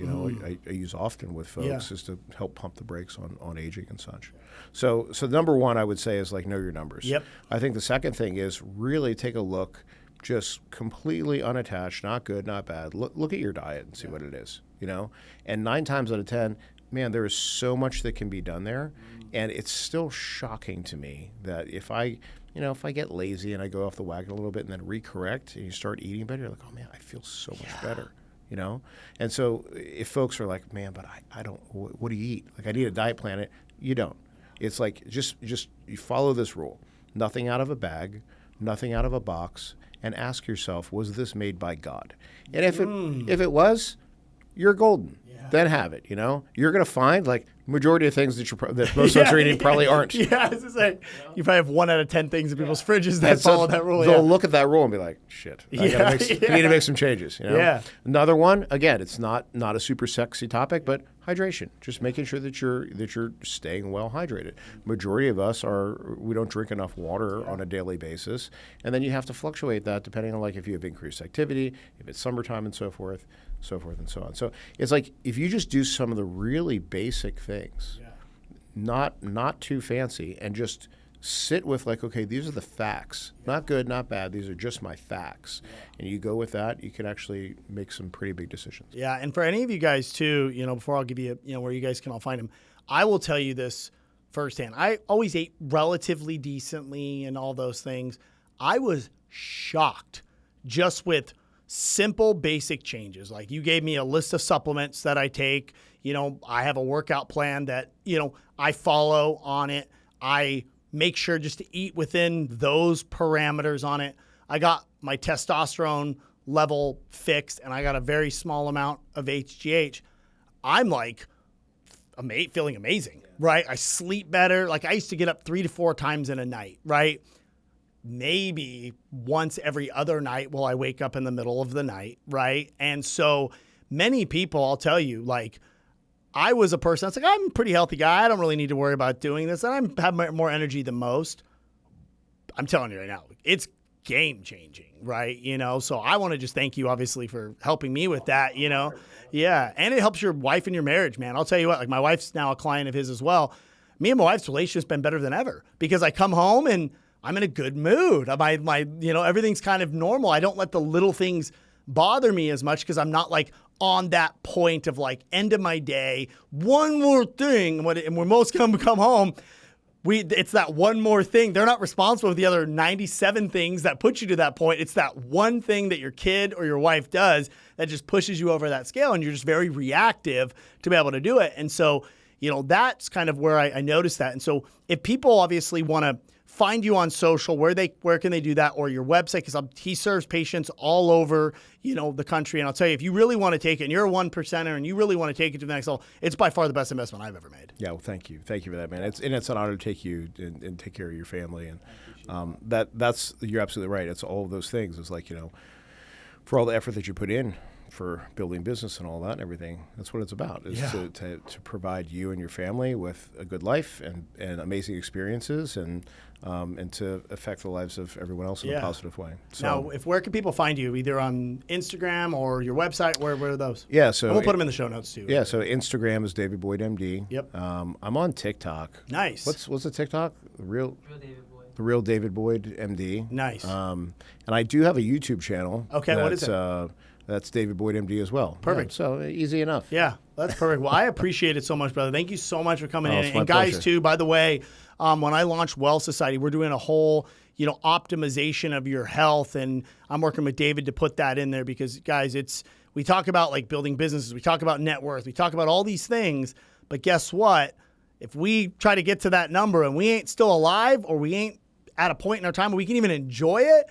I use often with folks is to help pump the brakes on aging and such. So number one, I would say, is like know your numbers. Yep. I think the second thing is really take a look, just completely unattached, not good, not bad. Look at your diet and see what it is, And 9 times out of 10, man, there is so much that can be done there, and it's still shocking to me that if I get lazy and I go off the wagon a little bit and then recorrect and you start eating better, you're like, oh man, I feel so much better, And so if folks are like, man, but I don't, what do you eat? Like I need a diet plan. You don't. It's like just you follow this rule: nothing out of a bag, nothing out of a box, and ask yourself, was this made by God? And if it was, you're golden. Then have it. You're gonna find like majority of things that most of us are eating probably aren't. Yeah, it's just like, you probably have 1 out of 10 things in people's fridges that follow that rule. They'll look at that rule and be like, shit, I need to make some changes. Yeah. Another one, again, it's not a super sexy topic, but hydration. Just making sure that you're staying well hydrated. Majority of us we don't drink enough water on a daily basis, and then you have to fluctuate that depending on like if you have increased activity, if it's summertime, and so forth and so on. So it's like if you just do some of the really basic things, not too fancy, and just sit with like, okay, these are the facts. Not good, not bad. These are just my facts. And you go with that, you can actually make some pretty big decisions. Yeah, and for any of you guys too, before I'll give you, where you guys can all find them, I will tell you this firsthand. I always ate relatively decently and all those things. I was shocked just with simple, basic changes. Like you gave me a list of supplements that I take. I have a workout plan that, I follow on it. I make sure just to eat within those parameters on it. I got my testosterone level fixed, and I got a very small amount of HGH. I'm like feeling amazing, right? I sleep better. Like I used to get up 3 to 4 times in a night, right? Maybe once every other night will I wake up in the middle of the night, right? And so many people, I'll tell you, like I was a person that's like, I'm a pretty healthy guy. I don't really need to worry about doing this. And I have more energy than most. I'm telling you right now, it's game changing, right? So I want to just thank you obviously for helping me with that, Yeah. And it helps your wife and your marriage, man. I'll tell you what, like my wife's now a client of his as well. Me and my wife's relationship's been better than ever because I come home and I'm in a good mood. My everything's kind of normal. I don't let the little things bother me as much because I'm not like on that point of like end of my day, one more thing. And when most come home, it's that one more thing. They're not responsible for the other 97 things that put you to that point. It's that one thing that your kid or your wife does that just pushes you over that scale, and you're just very reactive to be able to do it. And so, that's kind of where I noticed that. And so if people obviously want to find you on social, where can they do that, or your website? Because he serves patients all over, the country. And I'll tell you, if you really want to take it, and you're a 1%er, and you really want to take it to the next level, it's by far the best investment I've ever made. Yeah, well, thank you for that, man. It's an honor to take you and take care of your family, and that's you're absolutely right. It's all of those things. It's like for all the effort that you put in for building business and all that and everything. That's what it's about, is to provide you and your family with a good life and amazing experiences and to affect the lives of everyone else in a positive way. So, now, where can people find you? Either on Instagram or your website? Where are those? Yeah, so and we'll put them in the show notes too. Yeah, so Instagram is David Boyd MD. Yep. I'm on TikTok. Nice. What's the TikTok? The real David Boyd MD. Nice. And I do have a YouTube channel. Okay, what is it? That's David Boyd MD as well. Perfect. Yeah, so easy enough. Yeah, that's perfect. Well, I appreciate it so much, brother. Thank you so much for coming in. It's my And guys, pleasure. too, by the way, when I launched Well Society, we're doing a whole, optimization of your health. And I'm working with David to put that in there because, guys, we talk about like building businesses. We talk about net worth. We talk about all these things. But guess what? If we try to get to that number and we ain't still alive or we ain't at a point in our time where we can even enjoy it,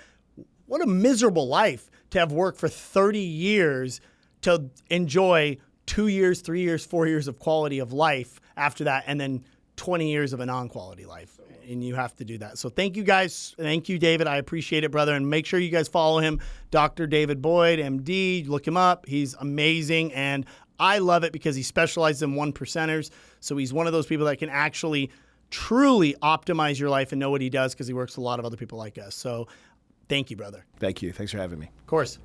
what a miserable life to have worked for 30 years to enjoy 2 years, 3 years, 4 years of quality of life after that, and then 20 years of a non-quality life. And you have to do that. So thank you guys. Thank you, David. I appreciate it, brother. And make sure you guys follow him, Dr. David Boyd, MD. Look him up. He's amazing. And I love it because he specializes in 1%ers. So he's one of those people that can actually truly optimize your life and know what he does because he works with a lot of other people like us. So thank you, brother. Thank you. Thanks for having me. Of course.